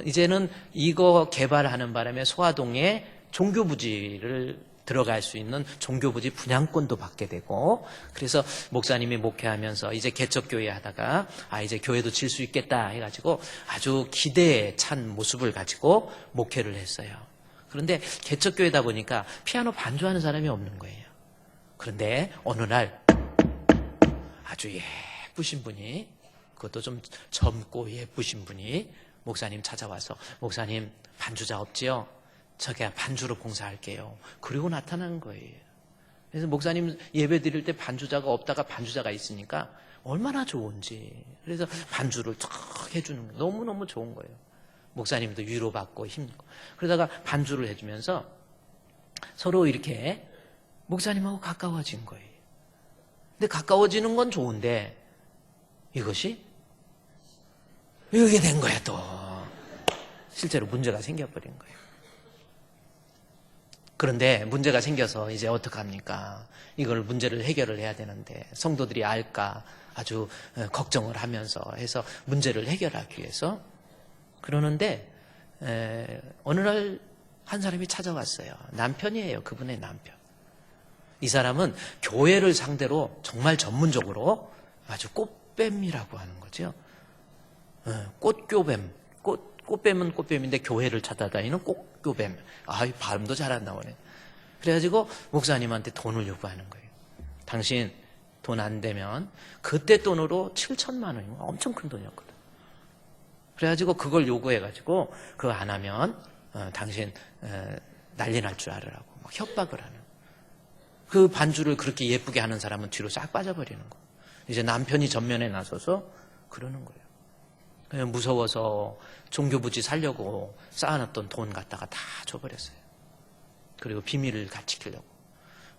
[SPEAKER 1] 이제는 이거 개발하는 바람에 소화동에 종교부지를 들어갈 수 있는 종교부지 분양권도 받게 되고, 그래서 목사님이 목회하면서 이제 개척교회 하다가 이제 교회도 질 수 있겠다 해가지고 아주 기대에 찬 모습을 가지고 목회를 했어요. 그런데 개척교회다 보니까 피아노 반주하는 사람이 없는 거예요. 그런데 어느 날 아주 예쁘신 분이, 그것도 좀 젊고 예쁘신 분이 목사님 찾아와서, 목사님 반주자 없지요? 저게 반주로 봉사할게요. 그리고 나타난 거예요. 그래서 목사님 예배 드릴 때 반주자가 없다가 반주자가 있으니까 얼마나 좋은지. 그래서 반주를 탁 해주는 거예요. 너무너무 좋은 거예요. 목사님도 위로받고 힘들고. 그러다가 반주를 해주면서 서로 이렇게 목사님하고 가까워진 거예요. 근데 가까워지는 건 좋은데 이것이 이렇게 된 거야. 또 실제로 문제가 생겨버린 거예요. 그런데 문제가 생겨서 이제 어떡합니까? 이걸 문제를 해결을 해야 되는데 성도들이 알까 아주 걱정을 하면서 해서 문제를 해결하기 위해서 그러는데, 어느 날 한 사람이 찾아왔어요. 남편이에요. 그분의 남편. 이 사람은 교회를 상대로 정말 전문적으로 아주 꽃뱀이라고 하는 거죠. 꽃교뱀. 꽃뱀은 꽃뱀인데 교회를 찾아다니는 꽃교뱀. 이 발음도 잘 안 나오네. 그래가지고 목사님한테 돈을 요구하는 거예요. 당신 돈 안 되면, 그때 돈으로 7천만 원이면 엄청 큰 돈이었거든. 그래가지고 그걸 요구해가지고 그거 안 하면 당신 난리 날 줄 알으라고 막 협박을 하는. 그 반주를 그렇게 예쁘게 하는 사람은 뒤로 싹 빠져버리는 거예요. 이제 남편이 전면에 나서서 그러는 거예요. 그냥 무서워서 종교부지 살려고 쌓아놨던 돈 갖다가 다 줘버렸어요. 그리고 비밀을 지키려고.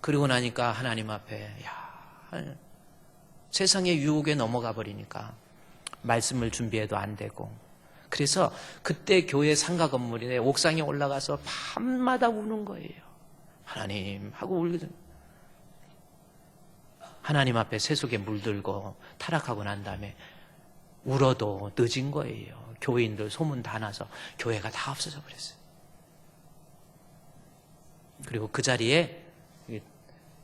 [SPEAKER 1] 그리고 나니까 하나님 앞에 세상의 유혹에 넘어가 버리니까 말씀을 준비해도 안 되고, 그래서 그때 교회 상가 건물에 옥상에 올라가서 밤마다 우는 거예요. 하나님 하고 울거든. 하나님 앞에 세속에 물들고 타락하고 난 다음에 울어도 늦은 거예요. 교인들 소문 다 나서 교회가 다 없어져 버렸어요. 그리고 그 자리에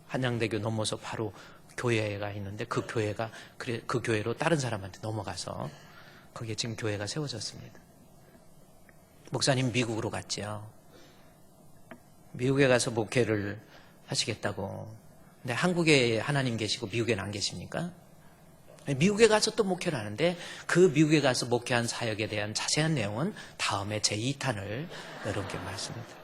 [SPEAKER 1] 한양대교 넘어서 바로 교회가 있는데 그 교회로 다른 사람한테 넘어가서 거기에 지금 교회가 세워졌습니다. 목사님 미국으로 갔죠. 미국에 가서 목회를 하시겠다고. 근데 한국에 하나님 계시고 미국에는 안 계십니까? 미국에 가서 또 목회를 하는데, 그 미국에 가서 목회한 사역에 대한 자세한 내용은 다음에 제2탄을 여러분께 말씀드립니다.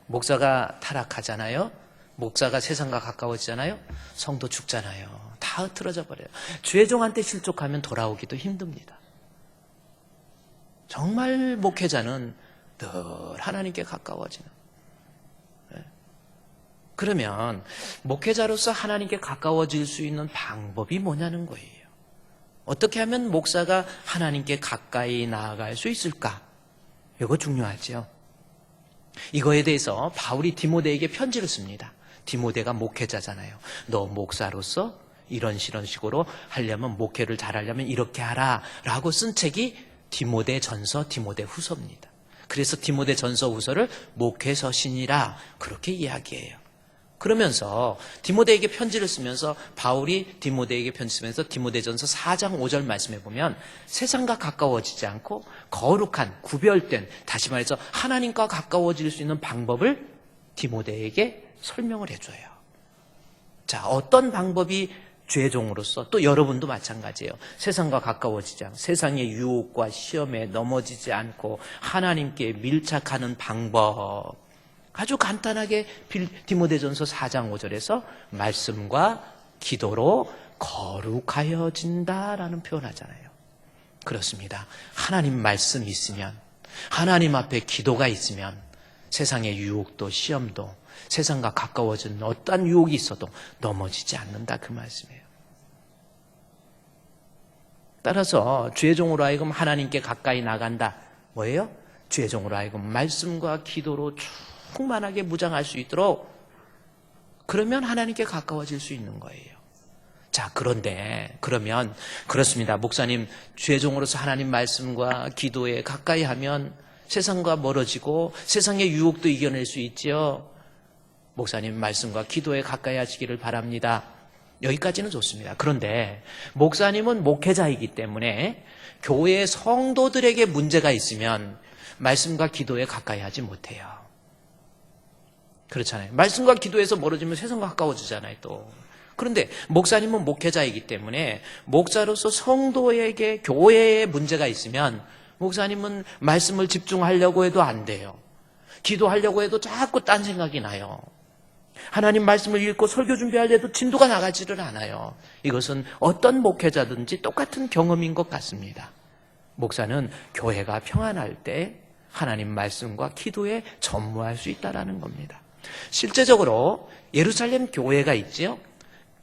[SPEAKER 1] 목사가 타락하잖아요. 목사가 세상과 가까워지잖아요. 성도 죽잖아요. 다 흐트러져 버려요. 죄종한테 실족하면 돌아오기도 힘듭니다. 정말 목회자는 늘 하나님께 가까워지는. 그러면 목회자로서 하나님께 가까워질 수 있는 방법이 뭐냐는 거예요. 어떻게 하면 목사가 하나님께 가까이 나아갈 수 있을까? 이거 중요하죠. 이거에 대해서 바울이 디모데에게 편지를 씁니다. 디모데가 목회자잖아요. 너 목사로서 이런 식으로 하려면, 목회를 잘하려면 이렇게 하라 라고 쓴 책이 디모데전서, 디모데후서입니다. 그래서 디모데전서 후서를 목회서신이라 그렇게 이야기해요. 그러면서 디모데에게 편지를 쓰면서 바울이 디모데에게 편지 쓰면서 디모데전서 4장 5절 말씀해 보면 세상과 가까워지지 않고 거룩한, 구별된, 다시 말해서 하나님과 가까워질 수 있는 방법을 디모데에게 설명을 해줘요. 자, 어떤 방법이 죄종으로서, 또 여러분도 마찬가지예요. 세상과 가까워지지 않고 세상의 유혹과 시험에 넘어지지 않고 하나님께 밀착하는 방법, 아주 간단하게 디모데전서 4장 5절에서 말씀과 기도로 거룩하여진다라는 표현하잖아요. 그렇습니다. 하나님 말씀 있으면, 하나님 앞에 기도가 있으면 세상의 유혹도 시험도 세상과 가까워진 어떠한 유혹이 있어도 넘어지지 않는다, 그 말씀이에요. 따라서 죄종으로 하여금 하나님께 가까이 나간다. 뭐예요? 죄종으로 하여금 말씀과 기도로 충만하게 무장할 수 있도록, 그러면 하나님께 가까워질 수 있는 거예요. 자, 그런데 그러면 그렇습니다. 목사님, 죄종으로서 하나님 말씀과 기도에 가까이 하면 세상과 멀어지고 세상의 유혹도 이겨낼 수 있죠. 목사님, 말씀과 기도에 가까이 하시기를 바랍니다. 여기까지는 좋습니다. 그런데 목사님은 목회자이기 때문에 교회 성도들에게 문제가 있으면 말씀과 기도에 가까이 하지 못해요. 그렇잖아요. 말씀과 기도에서 멀어지면 세상과 가까워지잖아요, 또. 그런데 목사님은 목회자이기 때문에 목사로서 성도에게, 교회에 문제가 있으면 목사님은 말씀을 집중하려고 해도 안 돼요. 기도하려고 해도 자꾸 딴 생각이 나요. 하나님 말씀을 읽고 설교 준비할 때도 진도가 나가지를 않아요. 이것은 어떤 목회자든지 똑같은 경험인 것 같습니다. 목사는 교회가 평안할 때 하나님 말씀과 기도에 전무할 수 있다는 겁니다. 실제적으로 예루살렘 교회가 있죠.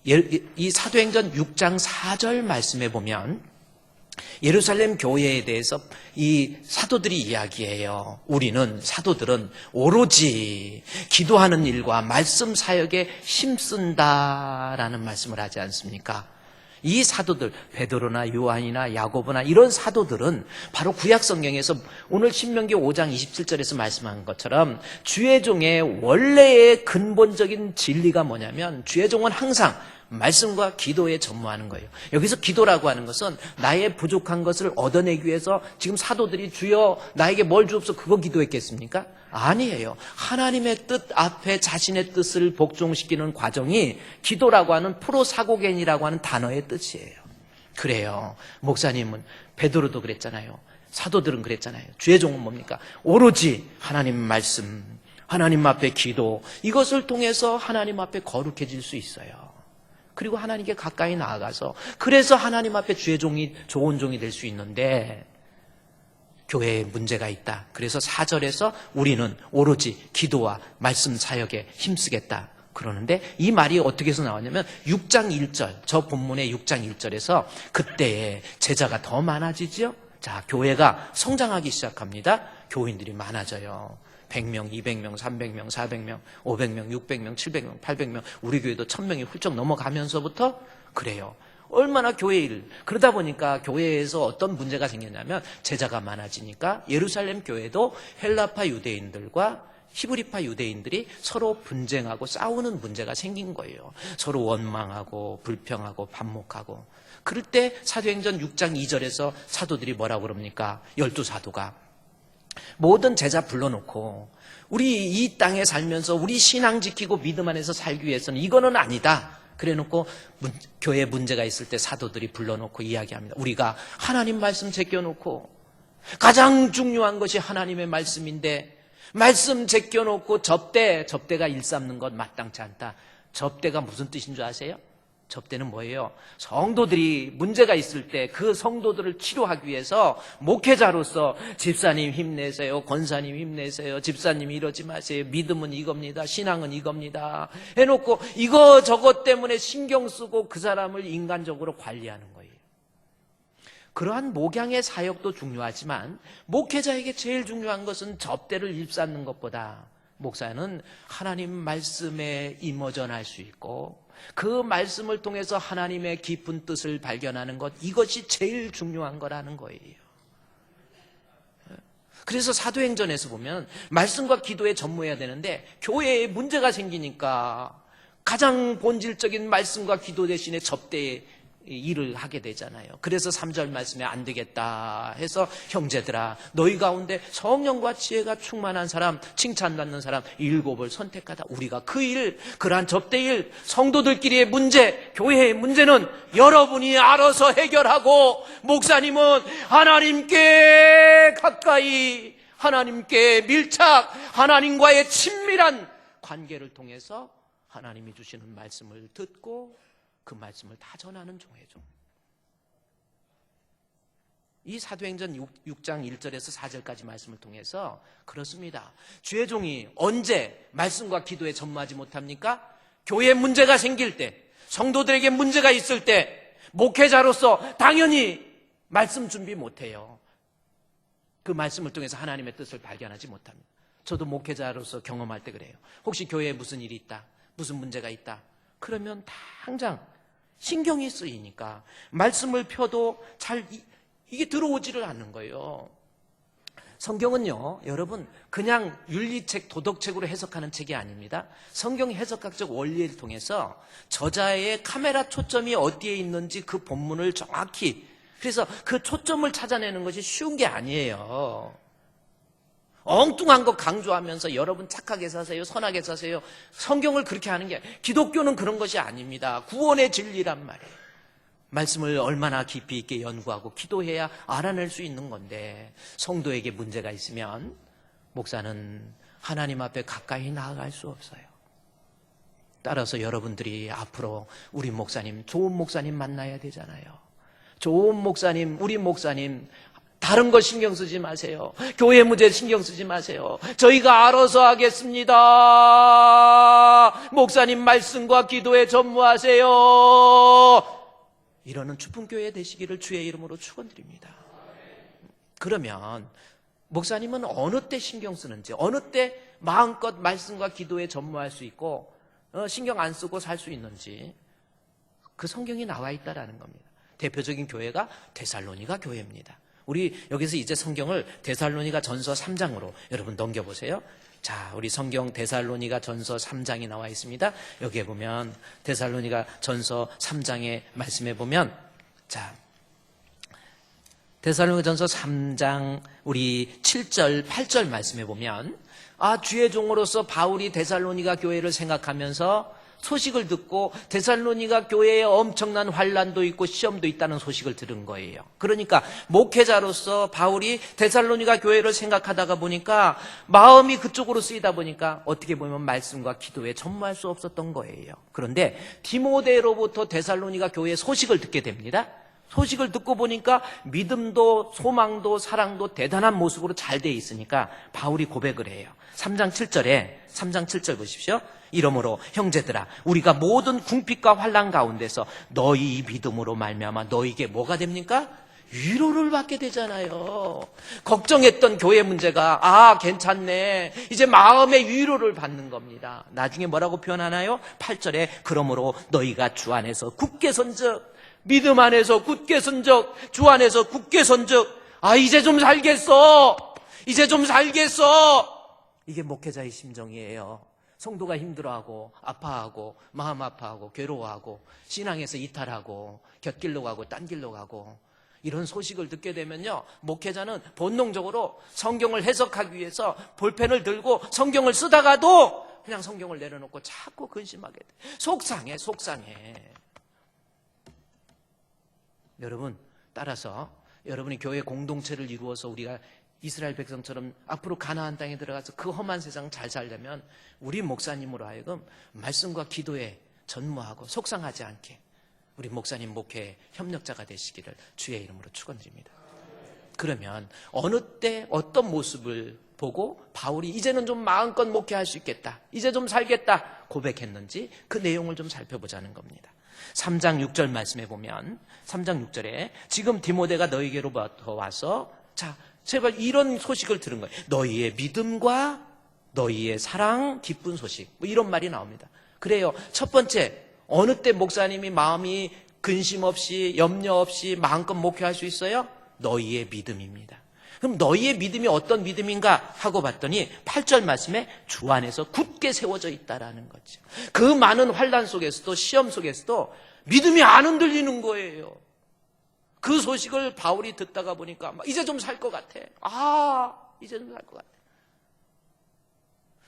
[SPEAKER 1] 이 사도행전 6장 4절 말씀에 보면 예루살렘 교회에 대해서 이 사도들이 이야기해요. 우리는, 사도들은 오로지 기도하는 일과 말씀 사역에 힘쓴다라는 말씀을 하지 않습니까? 이 사도들, 베드로나 요한이나 야고보나 이런 사도들은 바로 구약 성경에서 오늘 신명기 5장 27절에서 말씀한 것처럼 주의 종의 원래의 근본적인 진리가 뭐냐면 주의 종은 항상 말씀과 기도에 전무하는 거예요. 여기서 기도라고 하는 것은 나의 부족한 것을 얻어내기 위해서 지금 사도들이 주여 나에게 뭘 주옵소 그거 기도했겠습니까? 아니에요. 하나님의 뜻 앞에 자신의 뜻을 복종시키는 과정이 기도라고 하는 프로사고겐이라고 하는 단어의 뜻이에요. 그래요. 목사님은, 베드로도 그랬잖아요. 사도들은 그랬잖아요. 주의 종은 뭡니까? 오로지 하나님 말씀, 하나님 앞에 기도, 이것을 통해서 하나님 앞에 거룩해질 수 있어요. 그리고 하나님께 가까이 나아가서, 그래서 하나님 앞에 주의 종이, 좋은 종이 될 수 있는데 교회에 문제가 있다. 그래서 4절에서 우리는 오로지 기도와 말씀 사역에 힘쓰겠다 그러는데, 이 말이 어떻게 해서 나왔냐면 6장 1절, 저 본문의 6장 1절에서 그때에 제자가 더 많아지죠. 자, 교회가 성장하기 시작합니다. 교인들이 많아져요. 100명, 200명, 300명, 400명, 500명, 600명, 700명, 800명, 우리 교회도 1000명이 훌쩍 넘어가면서부터 그래요. 얼마나 교회 일, 그러다 보니까 교회에서 어떤 문제가 생겼냐면 제자가 많아지니까 예루살렘 교회도 헬라파 유대인들과 히브리파 유대인들이 서로 분쟁하고 싸우는 문제가 생긴 거예요. 서로 원망하고 불평하고 반목하고. 그럴 때 사도행전 6장 2절에서 사도들이 뭐라고 그럽니까? 12사도가 모든 제자 불러놓고 우리 이 땅에 살면서 우리 신앙 지키고 믿음 안에서 살기 위해서는 이거는 아니다. 그래놓고 교회에 문제가 있을 때 사도들이 불러놓고 이야기합니다. 우리가 하나님 말씀 제껴놓고 가장 중요한 것이 하나님의 말씀인데 말씀 제껴놓고 접대가 일삼는 것 마땅치 않다. 접대가 무슨 뜻인 줄 아세요? 접대는 뭐예요? 성도들이 문제가 있을 때 그 성도들을 치료하기 위해서 목회자로서 집사님 힘내세요, 권사님 힘내세요, 집사님 이러지 마세요, 믿음은 이겁니다, 신앙은 이겁니다 해놓고 이거 저것 때문에 신경 쓰고 그 사람을 인간적으로 관리하는 거예요. 그러한 목양의 사역도 중요하지만 목회자에게 제일 중요한 것은 접대를 일삼는 것보다 목사는 하나님 말씀에 임어전할 수 있고 그 말씀을 통해서 하나님의 깊은 뜻을 발견하는 것, 이것이 제일 중요한 거라는 거예요. 그래서 사도행전에서 보면 말씀과 기도에 전무해야 되는데 교회에 문제가 생기니까 가장 본질적인 말씀과 기도 대신에 접대에 일을 하게 되잖아요. 그래서 3절 말씀에 안 되겠다 해서 형제들아 너희 가운데 성령과 지혜가 충만한 사람, 칭찬받는 사람 7을 선택하다. 우리가 그 일, 그러한 접대일, 성도들끼리의 문제, 교회의 문제는 여러분이 알아서 해결하고 목사님은 하나님께 가까이, 하나님께 밀착, 하나님과의 친밀한 관계를 통해서 하나님이 주시는 말씀을 듣고 그 말씀을 다 전하는 종이죠. 이 사도행전 6장 1절에서 4절까지 말씀을 통해서 그렇습니다. 주의 종이 언제 말씀과 기도에 전무하지 못합니까? 교회에 문제가 생길 때, 성도들에게 문제가 있을 때 목회자로서 당연히 말씀 준비 못해요. 그 말씀을 통해서 하나님의 뜻을 발견하지 못합니다. 저도 목회자로서 경험할 때 그래요. 혹시 교회에 무슨 일이 있다, 무슨 문제가 있다 그러면 당장 신경이 쓰이니까 말씀을 펴도 잘 이게 들어오지를 않는 거예요. 성경은요, 여러분 그냥 윤리책, 도덕책으로 해석하는 책이 아닙니다. 성경 해석학적 원리를 통해서 저자의 카메라 초점이 어디에 있는지 그 본문을 정확히, 그래서 그 초점을 찾아내는 것이 쉬운 게 아니에요. 엉뚱한 거 강조하면서 여러분 착하게 사세요, 선하게 사세요. 성경을 그렇게 하는 게, 기독교는 그런 것이 아닙니다. 구원의 진리란 말이에요. 말씀을 얼마나 깊이 있게 연구하고 기도해야 알아낼 수 있는 건데, 성도에게 문제가 있으면 목사는 하나님 앞에 가까이 나아갈 수 없어요. 따라서 여러분들이 앞으로 우리 목사님, 좋은 목사님 만나야 되잖아요. 좋은 목사님, 우리 목사님 다른 거 신경 쓰지 마세요. 교회 문제 신경 쓰지 마세요. 저희가 알아서 하겠습니다. 목사님 말씀과 기도에 전무하세요. 이러는 축복교회 되시기를 주의 이름으로 축원드립니다. 그러면 목사님은 어느 때 신경 쓰는지, 어느 때 마음껏 말씀과 기도에 전무할 수 있고 신경 안 쓰고 살 수 있는지 그 성경이 나와 있다라는 겁니다. 대표적인 교회가 데살로니가 교회입니다. 우리 여기서 이제 성경을 데살로니가 전서 3장으로 여러분 넘겨보세요. 자, 우리 성경 데살로니가 전서 3장이 나와 있습니다. 여기에 보면 데살로니가 전서 3장의 말씀에 보면, 자, 데살로니가 전서 3장 우리 7절, 8절 말씀에 보면, 주의 종으로서 바울이 데살로니가 교회를 생각하면서 소식을 듣고 데살로니가 교회에 엄청난 환난도 있고 시험도 있다는 소식을 들은 거예요. 그러니까 목회자로서 바울이 데살로니가 교회를 생각하다가 보니까 마음이 그쪽으로 쓰이다 보니까 어떻게 보면 말씀과 기도에 전무할 수 없었던 거예요. 그런데 디모데로부터 데살로니가 교회의 소식을 듣게 됩니다. 소식을 듣고 보니까 믿음도 소망도 사랑도 대단한 모습으로 잘 돼 있으니까 바울이 고백을 해요. 3장 7절 보십시오. 이러므로 형제들아, 우리가 모든 궁핍과 환난 가운데서 너희 믿음으로 말미암아 너희에게 뭐가 됩니까? 위로를 받게 되잖아요. 걱정했던 교회 문제가 괜찮네, 이제 마음의 위로를 받는 겁니다. 나중에 뭐라고 표현하나요? 8절에 그러므로 너희가 주 안에서 굳게 선적, 믿음 안에서 굳게 선적, 주 안에서 굳게 선적, 이제 좀 살겠어, 이제 좀 살겠어. 이게 목회자의 심정이에요. 성도가 힘들어하고 아파하고 마음 아파하고 괴로워하고 신앙에서 이탈하고 곁길로 가고 딴 길로 가고 이런 소식을 듣게 되면요, 목회자는 본능적으로 성경을 해석하기 위해서 볼펜을 들고 성경을 쓰다가도 그냥 성경을 내려놓고 자꾸 근심하게 돼. 속상해. 여러분, 따라서 여러분이 교회 공동체를 이루어서 우리가 이스라엘 백성처럼 앞으로 가나안 땅에 들어가서 그 험한 세상 잘 살려면 우리 목사님으로 하여금 말씀과 기도에 전무하고 속상하지 않게 우리 목사님 목회 협력자가 되시기를 주의 이름으로 축원드립니다. 그러면 어느 때 어떤 모습을 보고 바울이 이제는 좀 마음껏 목회할 수 있겠다, 이제 좀 살겠다 고백했는지 그 내용을 좀 살펴보자는 겁니다. 3장 6절 말씀해 보면 3장 6절에 지금 디모데가 너희에게로부터 와서 자 제발 이런 소식을 들은 거예요. 너희의 믿음과 너희의 사랑, 기쁜 소식, 뭐 이런 말이 나옵니다. 그래요. 첫 번째, 어느 때 목사님이 마음이 근심 없이 염려 없이 마음껏 목회할 수 있어요? 너희의 믿음입니다. 그럼 너희의 믿음이 어떤 믿음인가 하고 봤더니 8절 말씀에 주 안에서 굳게 세워져 있다라는 거죠. 그 많은 환난 속에서도 시험 속에서도 믿음이 안 흔들리는 거예요. 그 소식을 바울이 듣다가 보니까 이제 좀 살 것 같아. 이제 좀 살 것 같아.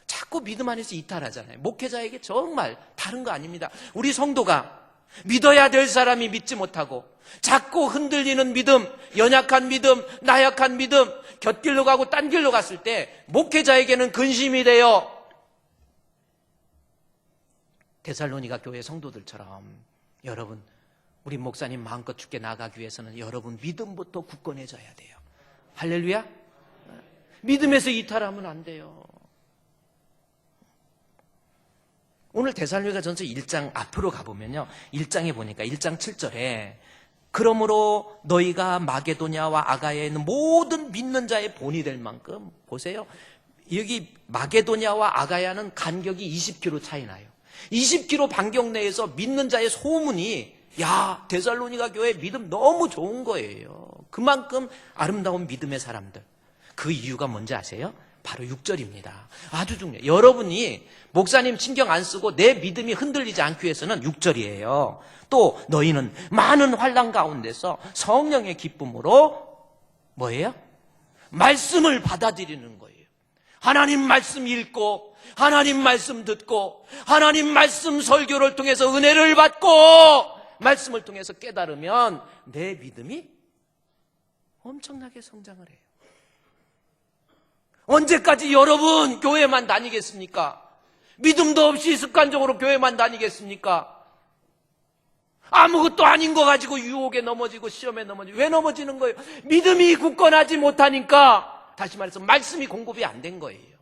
[SPEAKER 1] 자꾸 믿음 안에서 이탈하잖아요. 목회자에게 정말 다른 거 아닙니다. 우리 성도가 믿어야 될 사람이 믿지 못하고 자꾸 흔들리는 믿음, 연약한 믿음, 나약한 믿음, 곁길로 가고 딴 길로 갔을 때 목회자에게는 근심이 돼요. 데살로니가 교회 성도들처럼 여러분, 우리 목사님 마음껏 주께 나가기 위해서는 여러분 믿음부터 굳건해져야 돼요. 할렐루야. 믿음에서 이탈하면 안 돼요. 오늘 데살로니가 전서 1장 앞으로 가보면요, 1장에 보니까 1장 7절에 그러므로 너희가 마게도냐와 아가야에 있는 모든 믿는 자의 본이 될 만큼, 보세요, 여기 마게도냐와 아가야는 간격이 20km 차이 나요. 20km 반경 내에서 믿는 자의 소문이 야, 데살로니가 교회 믿음 너무 좋은 거예요. 그만큼 아름다운 믿음의 사람들. 그 이유가 뭔지 아세요? 바로 6절입니다. 아주 중요해요. 여러분이 목사님 신경 안 쓰고 내 믿음이 흔들리지 않기 위해서는 6절이에요. 또 너희는 많은 환난 가운데서 성령의 기쁨으로 뭐예요? 말씀을 받아들이는 거예요. 하나님 말씀 읽고 하나님 말씀 듣고 하나님 말씀 설교를 통해서 은혜를 받고 말씀을 통해서 깨달으면 내 믿음이 엄청나게 성장을 해요. 언제까지 여러분 교회만 다니겠습니까? 믿음도 없이 습관적으로 교회만 다니겠습니까? 아무것도 아닌 거 가지고 유혹에 넘어지고 시험에 넘어지고. 왜 넘어지는 거예요? 믿음이 굳건하지 못하니까. 다시 말해서 말씀이 공급이 안 된 거예요.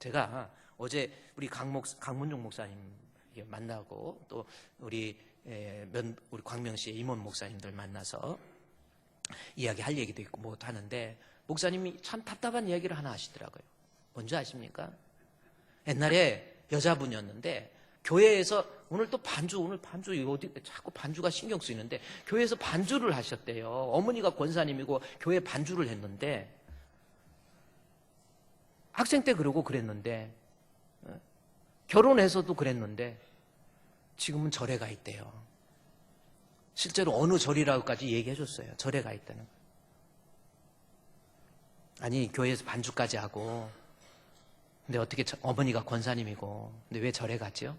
[SPEAKER 1] 제가 어제 우리 강문종 목사님 만나고 또 우리 광명시의 임원 목사님들 만나서 이야기할 얘기도 있고 뭐 하는데, 목사님이 참 답답한 이야기를 하나 하시더라고요. 뭔지 아십니까? 옛날에 여자분이었는데 교회에서 오늘 반주 어디 자꾸 반주가 신경 쓰이는데 교회에서 반주를 하셨대요. 어머니가 권사님이고 교회 반주를 했는데 학생 때 그러고 그랬는데 결혼해서도 그랬는데 지금은 절에 가 있대요. 실제로 어느 절이라고까지 얘기해 줬어요. 절에 가 있다는 거. 아니 교회에서 반주까지 하고 근데 어떻게 어머니가 권사님이고 근데 왜 절에 가죠?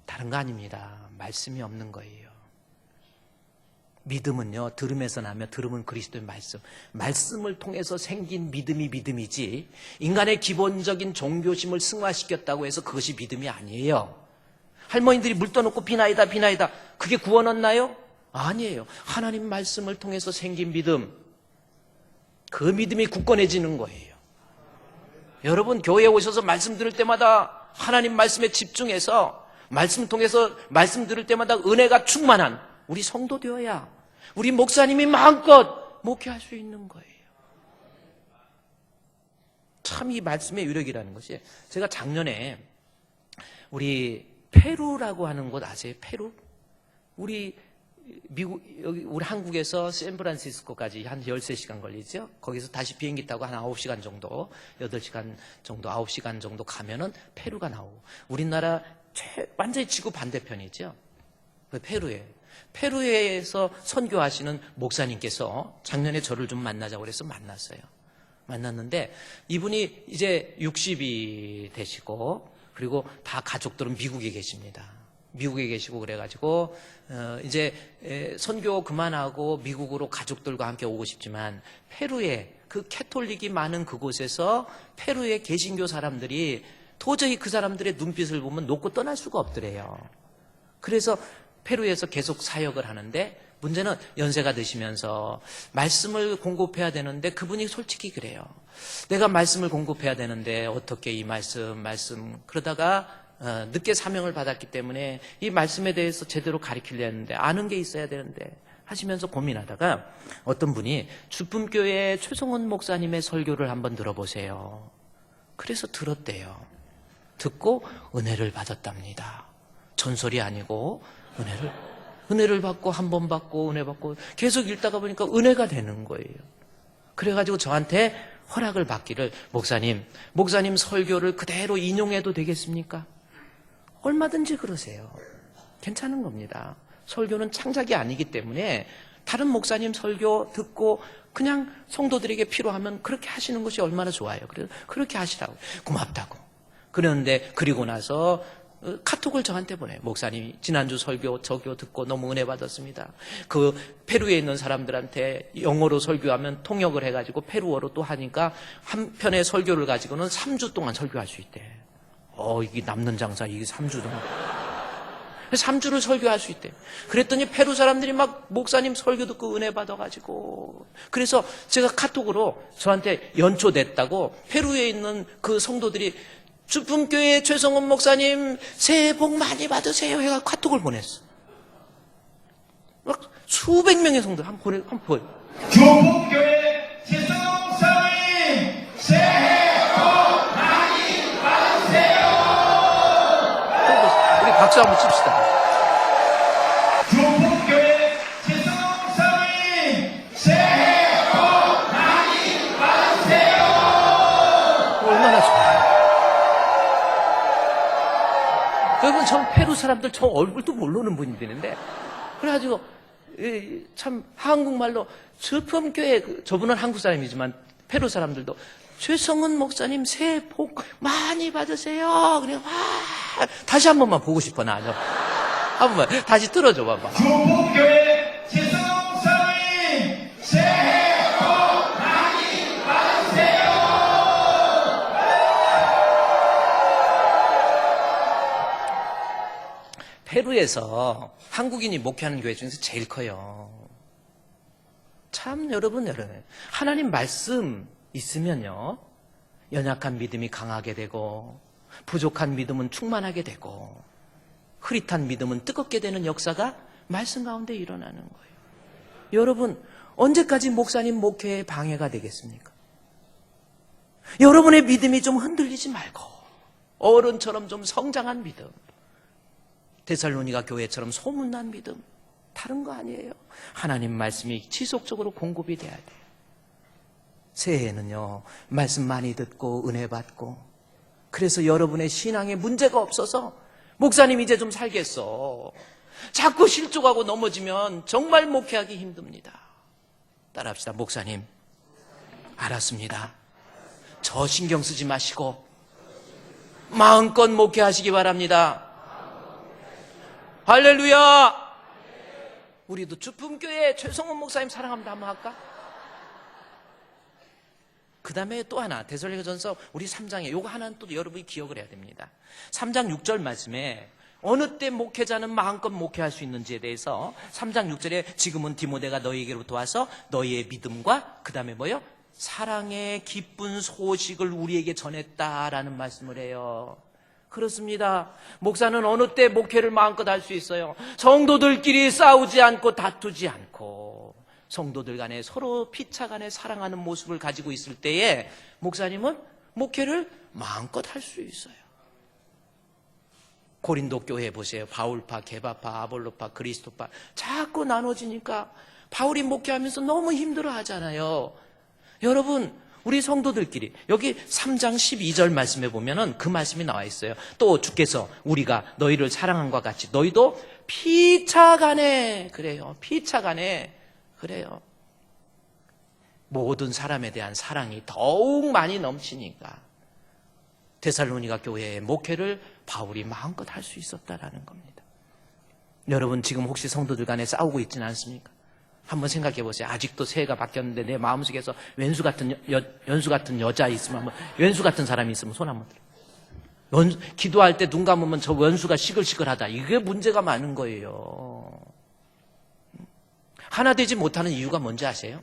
[SPEAKER 1] 다른 거 아닙니다. 말씀이 없는 거예요. 믿음은요, 들음에서 나며 들음은 그리스도의 말씀을 통해서 생긴 믿음이 믿음이지 인간의 기본적인 종교심을 승화시켰다고 해서 그것이 믿음이 아니에요. 할머니들이 물 떠놓고 비나이다 그게 구원 얻나요? 아니에요. 하나님 말씀을 통해서 생긴 믿음, 그 믿음이 굳건해지는 거예요. 여러분 교회에 오셔서 말씀 들을 때마다 하나님 말씀에 집중해서 말씀 통해서 말씀 들을 때마다 은혜가 충만한 우리 성도 되어야 우리 목사님이 마음껏 목회할 수 있는 거예요. 참 이 말씀의 위력이라는 것이, 제가 작년에 우리 페루라고 하는 곳 아세요? 페루? 우리 미국, 여기 우리 한국에서 샌프란시스코까지 한 13시간 걸리죠? 거기서 다시 비행기 타고 한 9시간 정도, 8시간 정도, 9시간 정도 가면은 페루가 나오고, 우리나라 완전히 지구 반대편이죠? 페루에서 선교하시는 목사님께서 작년에 저를 좀 만나자고 그래서 만났어요. 만났는데 이분이 이제 60이 되시고 그리고 다 가족들은 미국에 계십니다. 미국에 계시고 그래가지고 이제 선교 그만하고 미국으로 가족들과 함께 오고 싶지만 페루에 그 캐톨릭이 많은 그곳에서 페루의 개신교 사람들이 도저히 그 사람들의 눈빛을 보면 놓고 떠날 수가 없더래요. 그래서 페루에서 계속 사역을 하는데 문제는 연세가 드시면서 말씀을 공급해야 되는데 그분이 솔직히 그래요. 내가 말씀을 공급해야 되는데 어떻게 이 말씀 그러다가 늦게 사명을 받았기 때문에 이 말씀에 대해서 제대로 가르치려 했는데 아는 게 있어야 되는데 하시면서 고민하다가 어떤 분이 주품교회 최성원 목사님의 설교를 한번 들어보세요. 그래서 들었대요. 듣고 은혜를 받았답니다. 전설이 아니고 은혜를 받고 한 번 받고 은혜 받고 계속 읽다가 보니까 은혜가 되는 거예요. 그래가지고 저한테 허락을 받기를 목사님 설교를 그대로 인용해도 되겠습니까? 얼마든지 그러세요. 괜찮은 겁니다. 설교는 창작이 아니기 때문에 다른 목사님 설교 듣고 그냥 성도들에게 필요하면 그렇게 하시는 것이 얼마나 좋아요. 그래서 그렇게 하시라고 고맙다고. 그런데 그리고 나서 카톡을 저한테 보내요. 목사님 지난주 설교 듣고 너무 은혜 받았습니다. 그 페루에 있는 사람들한테 영어로 설교하면 통역을 해가지고 페루어로 또 하니까 한 편의 설교를 가지고는 3주 동안 설교할 수 있대. 이게 남는 장사 이게 3주 동안 3주를 설교할 수 있대. 그랬더니 페루 사람들이 막 목사님 설교 듣고 은혜 받아가지고 그래서 제가 카톡으로 저한테 연초됐다고 페루에 있는 그 성도들이 주품교회 최성원 목사님 새해 복 많이 받으세요 해가 카톡을 보냈어. 막 수백 명의 성도 한번 보여.
[SPEAKER 2] 주품교회 최성원 목사님 새해 복 많이 받으세요.
[SPEAKER 1] 우리 박수 한번 칩시다.
[SPEAKER 2] 주품교회 최성원 목사님 새해 복 많이 받으세요.
[SPEAKER 1] 얼마나 좋아요. 여러분, 저 페루 사람들 저 얼굴도 모르는 분들인데, 그래가지고, 참, 한국말로, 주품교회, 저분은 한국 사람이지만, 페루 사람들도, 최성은 목사님 새해 복 많이 받으세요. 그래, 와, 다시 한 번만 보고 싶어, 나. 한 번만, 다시 들어줘 봐봐.
[SPEAKER 2] 주품교회 최성원 목사님 새해 복 많이 받으세요.
[SPEAKER 1] 페루에서 한국인이 목회하는 교회 중에서 제일 커요. 참 여러분 하나님 말씀 있으면요 연약한 믿음이 강하게 되고 부족한 믿음은 충만하게 되고 흐릿한 믿음은 뜨겁게 되는 역사가 말씀 가운데 일어나는 거예요. 여러분 언제까지 목사님 목회에 방해가 되겠습니까? 여러분의 믿음이 좀 흔들리지 말고 어른처럼 좀 성장한 믿음, 데살로니가 교회처럼 소문난 믿음, 다른 거 아니에요. 하나님 말씀이 지속적으로 공급이 돼야 돼요. 새해에는요 말씀 많이 듣고 은혜 받고, 그래서 여러분의 신앙에 문제가 없어서 목사님 이제 좀 살겠어, 자꾸 실족하고 넘어지면 정말 목회하기 힘듭니다. 따라합시다. 목사님 알았습니다. 저 신경 쓰지 마시고 마음껏 목회하시기 바랍니다. 할렐루야. 우리도 주품교회 최성원 목사님 사랑합니다 한번 할까? 그 다음에 또 하나, 데살로니가전서 우리 3장에 요거 하나는 또 여러분이 기억을 해야 됩니다. 3장 6절 말씀에 어느 때 목회자는 마음껏 목회할 수 있는지에 대해서 3장 6절에 지금은 디모데가 너희에게로부터 와서 너희의 믿음과 그 다음에 뭐요? 사랑의 기쁜 소식을 우리에게 전했다라는 말씀을 해요. 그렇습니다. 목사는 어느 때 목회를 마음껏 할 수 있어요? 성도들끼리 싸우지 않고 다투지 않고 성도들 간에 서로 피차 간에 사랑하는 모습을 가지고 있을 때에 목사님은 목회를 마음껏 할 수 있어요. 고린도 교회 보세요. 바울파, 게바파, 아볼로파, 그리스도파 자꾸 나눠지니까 바울이 목회하면서 너무 힘들어 하잖아요. 여러분 우리 성도들끼리 여기 3장 12절 말씀에 보면은 그 말씀이 나와 있어요. 또 주께서 우리가 너희를 사랑한 것 같이 너희도 피차간에 그래요. 피차간에 그래요. 모든 사람에 대한 사랑이 더욱 많이 넘치니까 데살로니가 교회의 목회를 바울이 마음껏 할 수 있었다라는 겁니다. 여러분 지금 혹시 성도들 간에 싸우고 있지는 않습니까? 한번 생각해 보세요. 아직도 새해가 바뀌었는데 내 마음속에서 연수 같은 여자 있으면 왼수 같은 사람이 있으면 손 한번 들어. 기도할 때 눈 감으면 저 원수가 시글시글하다. 이게 문제가 많은 거예요. 하나 되지 못하는 이유가 뭔지 아세요?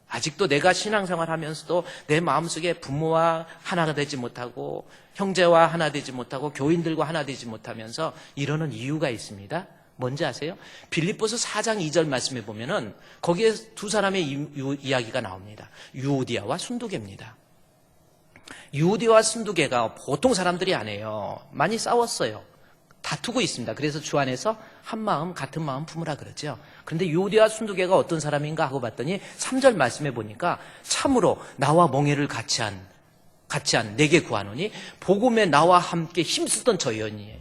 [SPEAKER 1] 아직도 내가 신앙생활 하면서도 내 마음속에 부모와 하나가 되지 못하고 형제와 하나 되지 못하고 교인들과 하나 되지 못하면서 이러는 이유가 있습니다. 뭔지 아세요? 빌립보서 4장 2절 말씀에 보면은 거기에 두 사람의 이야기가 나옵니다. 유오디아와 순두개입니다. 유오디아와 순두개가 보통 사람들이 아니에요. 많이 싸웠어요. 다투고 있습니다. 그래서 주 안에서 한 마음 같은 마음 품으라 그러죠. 그런데 유오디아와 순두개가 어떤 사람인가 하고 봤더니 3절 말씀에 보니까 참으로 나와 멍에를 같이 한 내게 구하노니 복음에 나와 함께 힘쓰던 저희언니.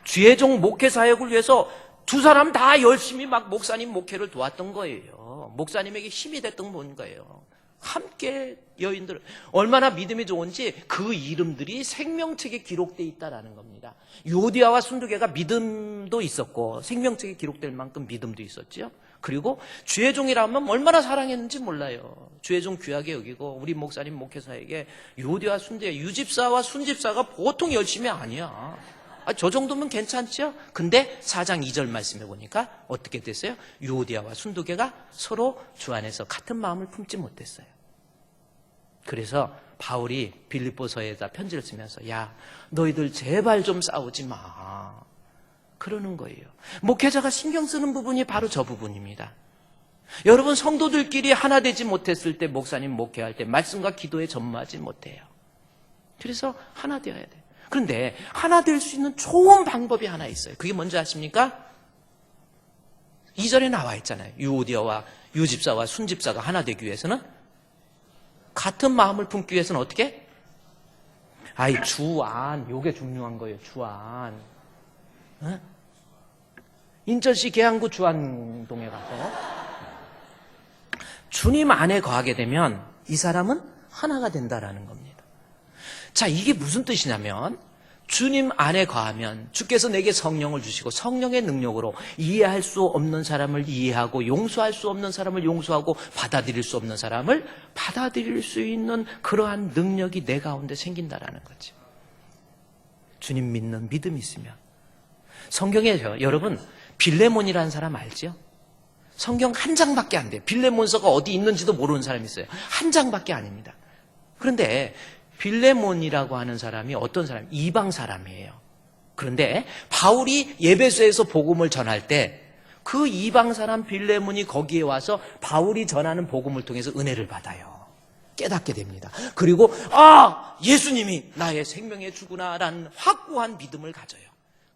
[SPEAKER 1] 주의 종 목회 사역을 위해서 두 사람 다 열심히 막 목사님 목회를 도왔던 거예요. 목사님에게 힘이 됐던 뭔가예요. 함께 여인들 얼마나 믿음이 좋은지 그 이름들이 생명책에 기록되어 있다라는 겁니다. 유오디아와 순두개가 믿음도 있었고 생명책에 기록될 만큼 믿음도 있었죠. 그리고 주의 종이라면 얼마나 사랑했는지 몰라요. 주의 종 귀하게 여기고 우리 목사님 목회사에게 유오디아와 순두개, 유집사와 순집사가 보통 열심히 아니야. 저 정도면 괜찮죠? 근데 4장 2절 말씀해 보니까 어떻게 됐어요? 유오디아와 순두개가 서로 주 안에서 같은 마음을 품지 못했어요. 그래서 바울이 빌립보서에다 편지를 쓰면서 야, 너희들 제발 좀 싸우지 마. 그러는 거예요. 목회자가 신경 쓰는 부분이 바로 저 부분입니다. 여러분 성도들끼리 하나 되지 못했을 때 목사님 목회할 때 말씀과 기도에 전무하지 못해요. 그래서 하나 되어야 돼요. 그런데 하나 될 수 있는 좋은 방법이 하나 있어요. 그게 뭔지 아십니까? 2절에 나와 있잖아요. 유오디아와 유집사와 순집사가 하나 되기 위해서는 같은 마음을 품기 위해서는 어떻게? 주안. 요게 중요한 거예요. 주안. 어? 인천시 계양구 주안동에 가서 주님 안에 거하게 되면 이 사람은 하나가 된다라는 겁니다. 자, 이게 무슨 뜻이냐면 주님 안에 거하면 주께서 내게 성령을 주시고 성령의 능력으로 이해할 수 없는 사람을 이해하고 용서할 수 없는 사람을 용서하고 받아들일 수 없는 사람을 받아들일 수 있는 그러한 능력이 내 가운데 생긴다라는 거죠. 주님 믿는 믿음이 있으면. 성경에요, 여러분 빌레몬이라는 사람 알죠? 성경 한 장밖에 안 돼요. 빌레몬서가 어디 있는지도 모르는 사람이 있어요. 한 장밖에 아닙니다. 그런데 빌레몬이라고 하는 사람이 어떤 사람? 이방 사람이에요. 그런데 바울이 예배소에서 복음을 전할 때 그 이방 사람 빌레몬이 거기에 와서 바울이 전하는 복음을 통해서 은혜를 받아요. 깨닫게 됩니다. 그리고 예수님이 나의 생명의 주구나라는 확고한 믿음을 가져요.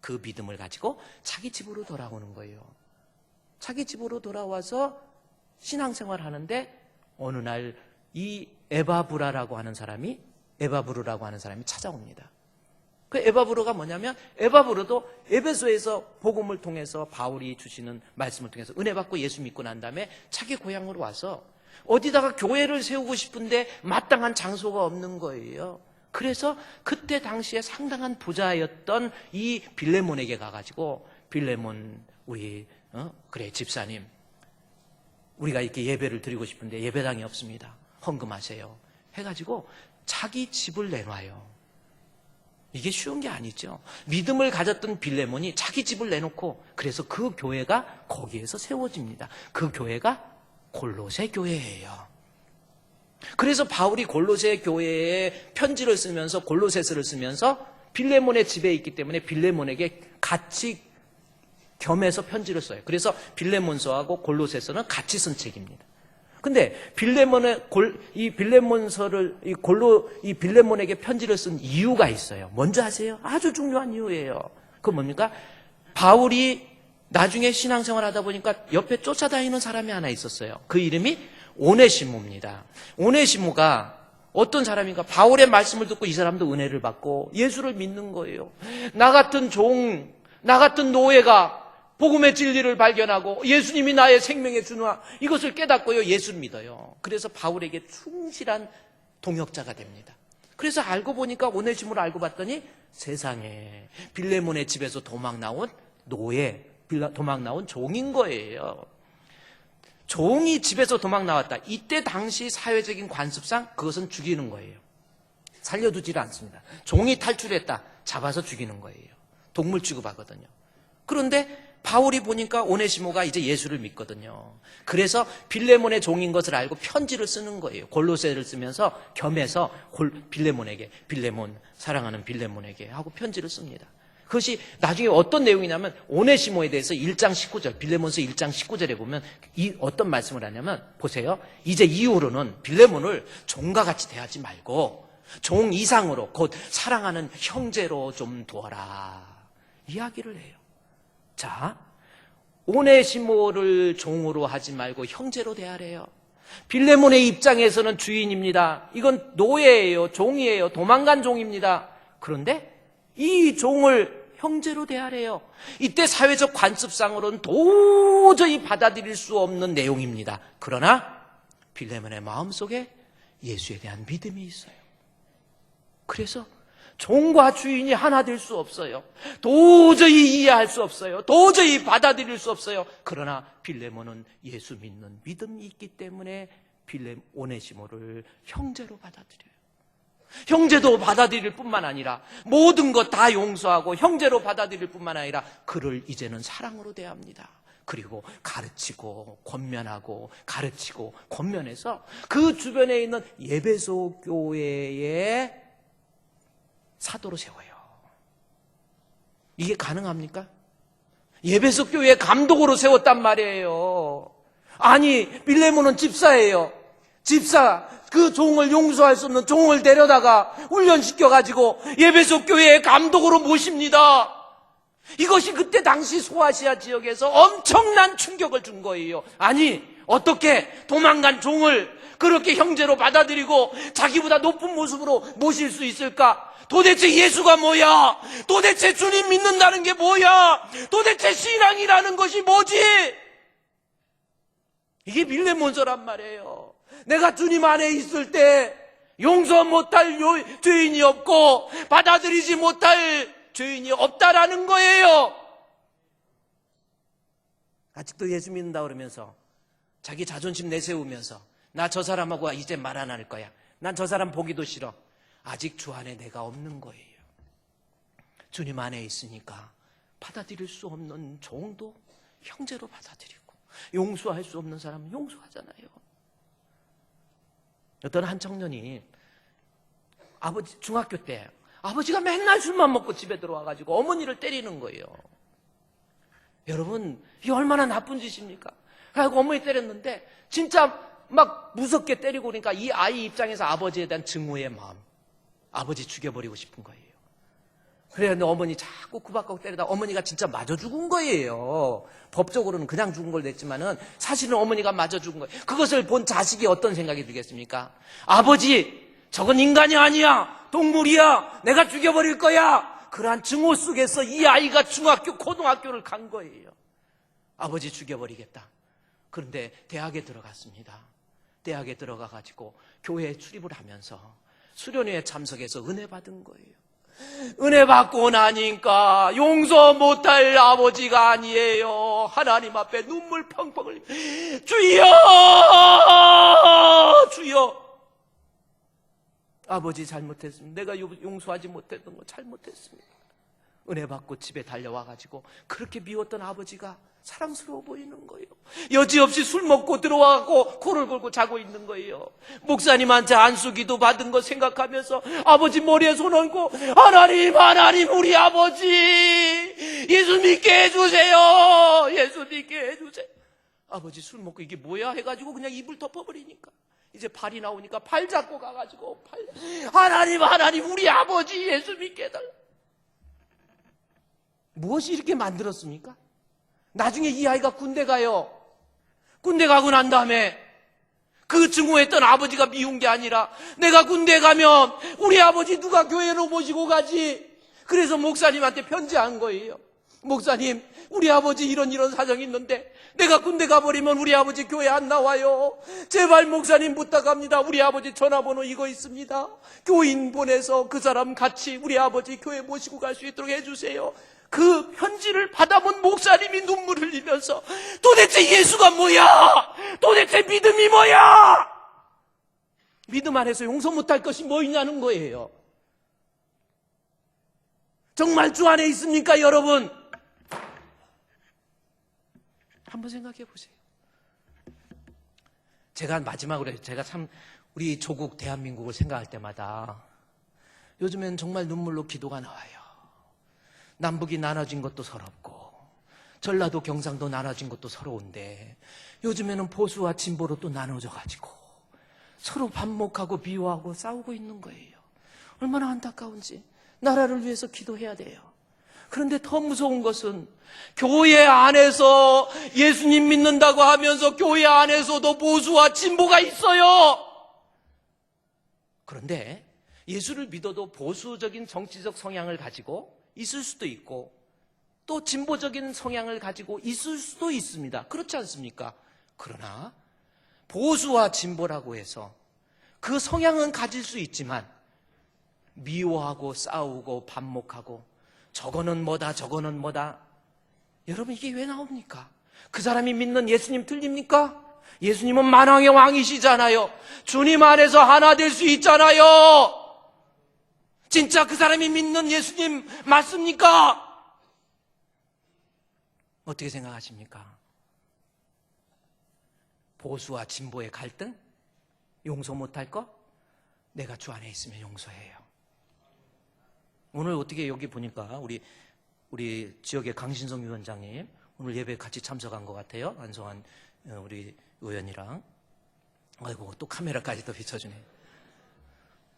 [SPEAKER 1] 그 믿음을 가지고 자기 집으로 돌아오는 거예요. 자기 집으로 돌아와서 신앙생활 하는데 어느 날 이 에바브루라고 하는 사람이 찾아옵니다. 그 에바브루가 뭐냐면 에바브루도 에베소에서 복음을 통해서 바울이 주시는 말씀을 통해서 은혜 받고 예수 믿고 난 다음에 자기 고향으로 와서 어디다가 교회를 세우고 싶은데 마땅한 장소가 없는 거예요. 그래서 그때 당시에 상당한 부자였던 이 빌레몬에게 가가지고 빌레몬 그래 집사님 우리가 이렇게 예배를 드리고 싶은데 예배당이 없습니다. 헌금하세요. 해가지고 자기 집을 내놔요. 이게 쉬운 게 아니죠. 믿음을 가졌던 빌레몬이 자기 집을 내놓고 그래서 그 교회가 거기에서 세워집니다. 그 교회가 골로새 교회예요. 그래서 바울이 골로새 교회에 편지를 쓰면서 골로새서를 쓰면서 빌레몬의 집에 있기 때문에 빌레몬에게 같이 겸해서 편지를 써요. 그래서 빌레몬서하고 골로새서는 같이 쓴 책입니다. 근데 이 빌레몬에게 편지를 쓴 이유가 있어요. 뭔지 아세요? 아주 중요한 이유예요. 그건 뭡니까? 바울이 나중에 신앙생활 하다 보니까 옆에 쫓아다니는 사람이 하나 있었어요. 그 이름이 오네시모입니다. 오네시모가 어떤 사람인가? 바울의 말씀을 듣고 이 사람도 은혜를 받고 예수를 믿는 거예요. 나 같은 노예가 복음의 진리를 발견하고 예수님이 나의 생명의 주나 이것을 깨닫고요. 예수를 믿어요. 그래서 바울에게 충실한 동역자가 됩니다. 그래서 알고 보니까 오네시모를 알고 봤더니 세상에 빌레몬의 집에서 도망 나온 종인 거예요. 종이 집에서 도망 나왔다. 이때 당시 사회적인 관습상 그것은 죽이는 거예요. 살려두지를 않습니다. 종이 탈출했다. 잡아서 죽이는 거예요. 동물 취급하거든요. 그런데 바울이 보니까 오네시모가 이제 예수를 믿거든요. 그래서 빌레몬의 종인 것을 알고 편지를 쓰는 거예요. 골로새를 쓰면서 겸해서 빌레몬에게, 빌레몬, 사랑하는 빌레몬에게 하고 편지를 씁니다. 그것이 나중에 어떤 내용이냐면 오네시모에 대해서 1장 19절, 빌레몬서 1장 19절에 보면 어떤 말씀을 하냐면 보세요. 이제 이후로는 빌레몬을 종과 같이 대하지 말고 종 이상으로 곧 사랑하는 형제로 좀 두어라. 이야기를 해요. 자, 오네시모를 종으로 하지 말고 형제로 대하래요. 빌레몬의 입장에서는 주인입니다. 이건 노예예요. 종이에요. 도망간 종입니다. 그런데 이 종을 형제로 대하래요. 이때 사회적 관습상으로는 도저히 받아들일 수 없는 내용입니다. 그러나 빌레몬의 마음속에 예수에 대한 믿음이 있어요. 그래서 종과 주인이 하나 될 수 없어요. 도저히 이해할 수 없어요. 도저히 받아들일 수 없어요. 그러나 빌레몬은 예수 믿는 믿음이 있기 때문에 오네시모를 형제로 받아들여요. 형제도 받아들일 뿐만 아니라 모든 것 다 용서하고 형제로 받아들일 뿐만 아니라 그를 이제는 사랑으로 대합니다. 그리고 가르치고 권면하고 가르치고 권면해서 그 주변에 있는 에베소 교회에 사도로 세워요. 이게 가능합니까? 에베소 교회 감독으로 세웠단 말이에요. 아니, 빌레몬은 집사예요. 집사, 그 종을 용서할 수 없는 종을 데려다가 훈련시켜가지고 에베소 교회의 감독으로 모십니다. 이것이 그때 당시 소아시아 지역에서 엄청난 충격을 준 거예요. 아니, 어떻게 도망간 종을 그렇게 형제로 받아들이고 자기보다 높은 모습으로 모실 수 있을까? 도대체 예수가 뭐야? 도대체 주님 믿는다는 게 뭐야? 도대체 신앙이라는 것이 뭐지? 이게 빌레몬서란 말이에요. 내가 주님 안에 있을 때 용서 못할 죄인이 없고 받아들이지 못할 죄인이 없다라는 거예요. 아직도 예수 믿는다 그러면서 자기 자존심 내세우면서 나 저 사람하고 이제 말 안 할 거야. 난 저 사람 보기도 싫어. 아직 주 안에 내가 없는 거예요. 주님 안에 있으니까 받아들일 수 없는 종도 형제로 받아들이고 용서할 수 없는 사람은 용서하잖아요. 어떤 한 청년이 아버지 중학교 때 아버지가 맨날 술만 먹고 집에 들어와가지고 어머니를 때리는 거예요. 여러분, 이게 얼마나 나쁜 짓입니까? 그래서 어머니 때렸는데 진짜 막 무섭게 때리고 그러니까 이 아이 입장에서 아버지에 대한 증오의 마음, 아버지 죽여버리고 싶은 거예요. 그래서 어머니 자꾸 구박하고 때리다 어머니가 진짜 맞아 죽은 거예요. 법적으로는 그냥 죽은 걸 냈지만은 사실은 어머니가 맞아 죽은 거예요. 그것을 본 자식이 어떤 생각이 들겠습니까? 아버지, 저건 인간이 아니야. 동물이야. 내가 죽여버릴 거야. 그러한 증오 속에서 이 아이가 중학교, 고등학교를 간 거예요. 아버지 죽여버리겠다. 그런데 대학에 들어갔습니다. 대학에 들어가가지고 교회에 출입을 하면서 수련회에 참석해서 은혜 받은 거예요. 은혜 받고 나니까 용서 못할 아버지가 아니에요. 하나님 앞에 눈물 펑펑 흘리며 주여! 주여! 아버지 잘못했습니다. 내가 용서하지 못했던 거 잘못했습니다. 은혜 받고 집에 달려와가지고 그렇게 미웠던 아버지가 사랑스러워 보이는 거예요. 여지없이 술 먹고 들어와갖고 코를 골고 자고 있는 거예요. 목사님한테 안수기도 받은 거 생각하면서 아버지 머리에 손 얹고 하나님 우리 아버지 예수 믿게 해주세요. 예수 믿게 해주세요. 아버지 술 먹고 이게 뭐야 해가지고 그냥 입을 덮어버리니까 이제 발이 나오니까 발 잡고 가가지고 하나님 우리 아버지 예수 믿게 해달라. 무엇이 이렇게 만들었습니까? 나중에 이 아이가 군대 가요. 군대 가고 난 다음에 그 증오했던 아버지가 미운 게 아니라 내가 군대 가면 우리 아버지 누가 교회로 모시고 가지? 그래서 목사님한테 편지한 거예요. 목사님, 우리 아버지 이런 사정이 있는데 내가 군대 가버리면 우리 아버지 교회 안 나와요. 제발 목사님 부탁합니다. 우리 아버지 전화번호 이거 있습니다. 교인 보내서 그 사람 같이 우리 아버지 교회 모시고 갈 수 있도록 해주세요. 그 편지를 받아본 목사님이 눈물을 흘리면서 도대체 예수가 뭐야? 도대체 믿음이 뭐야? 믿음 안에서 용서 못할 것이 뭐 있냐는 거예요. 정말 주 안에 있습니까, 여러분? 한번 생각해 보세요. 제가 마지막으로 제가 참 우리 조국 대한민국을 생각할 때마다 요즘엔 정말 눈물로 기도가 나와요. 남북이 나눠진 것도 서럽고 전라도 경상도 나눠진 것도 서러운데 요즘에는 보수와 진보로 또 나눠져 가지고 서로 반목하고 비호하고 싸우고 있는 거예요. 얼마나 안타까운지. 나라를 위해서 기도해야 돼요. 그런데 더 무서운 것은 교회 안에서 예수님 믿는다고 하면서 교회 안에서도 보수와 진보가 있어요. 그런데 예수를 믿어도 보수적인 정치적 성향을 가지고 있을 수도 있고 또 진보적인 성향을 가지고 있을 수도 있습니다. 그렇지 않습니까? 그러나 보수와 진보라고 해서 그 성향은 가질 수 있지만 미워하고 싸우고 반목하고 저거는 뭐다 저거는 뭐다. 여러분 이게 왜 나옵니까? 그 사람이 믿는 예수님 틀립니까? 예수님은 만왕의 왕이시잖아요. 주님 안에서 하나 될 수 있잖아요. 진짜 그 사람이 믿는 예수님 맞습니까? 어떻게 생각하십니까? 보수와 진보의 갈등? 용서 못할 거? 내가 주 안에 있으면 용서해요. 오늘 어떻게 여기 보니까 우리 지역의 강신성 위원장님 오늘 예배 같이 참석한 것 같아요. 안성환 우리 의원이랑. 아이고 또 카메라까지 더 비춰주네.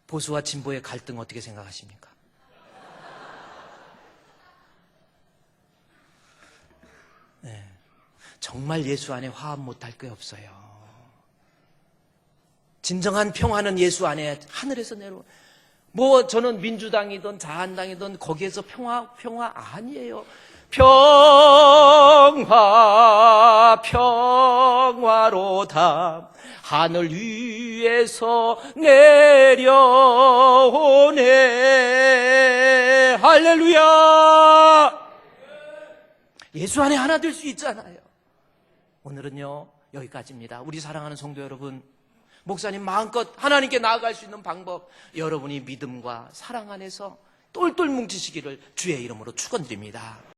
[SPEAKER 1] 보수와 진보의 갈등 어떻게 생각하십니까? 네. 정말 예수 안에 화합 못할 게 없어요. 진정한 평화는 예수 안에 하늘에서 내려오. 뭐 저는 민주당이든 자한당이든 거기에서 평화 아니에요. 평화로다 하늘 위에서 내려오네. 할렐루야. 예수 안에 하나 될 수 있잖아요. 오늘은요 여기까지입니다. 우리 사랑하는 성도 여러분, 목사님 마음껏 하나님께 나아갈 수 있는 방법, 여러분이 믿음과 사랑 안에서 똘똘 뭉치시기를 주의 이름으로 축원드립니다.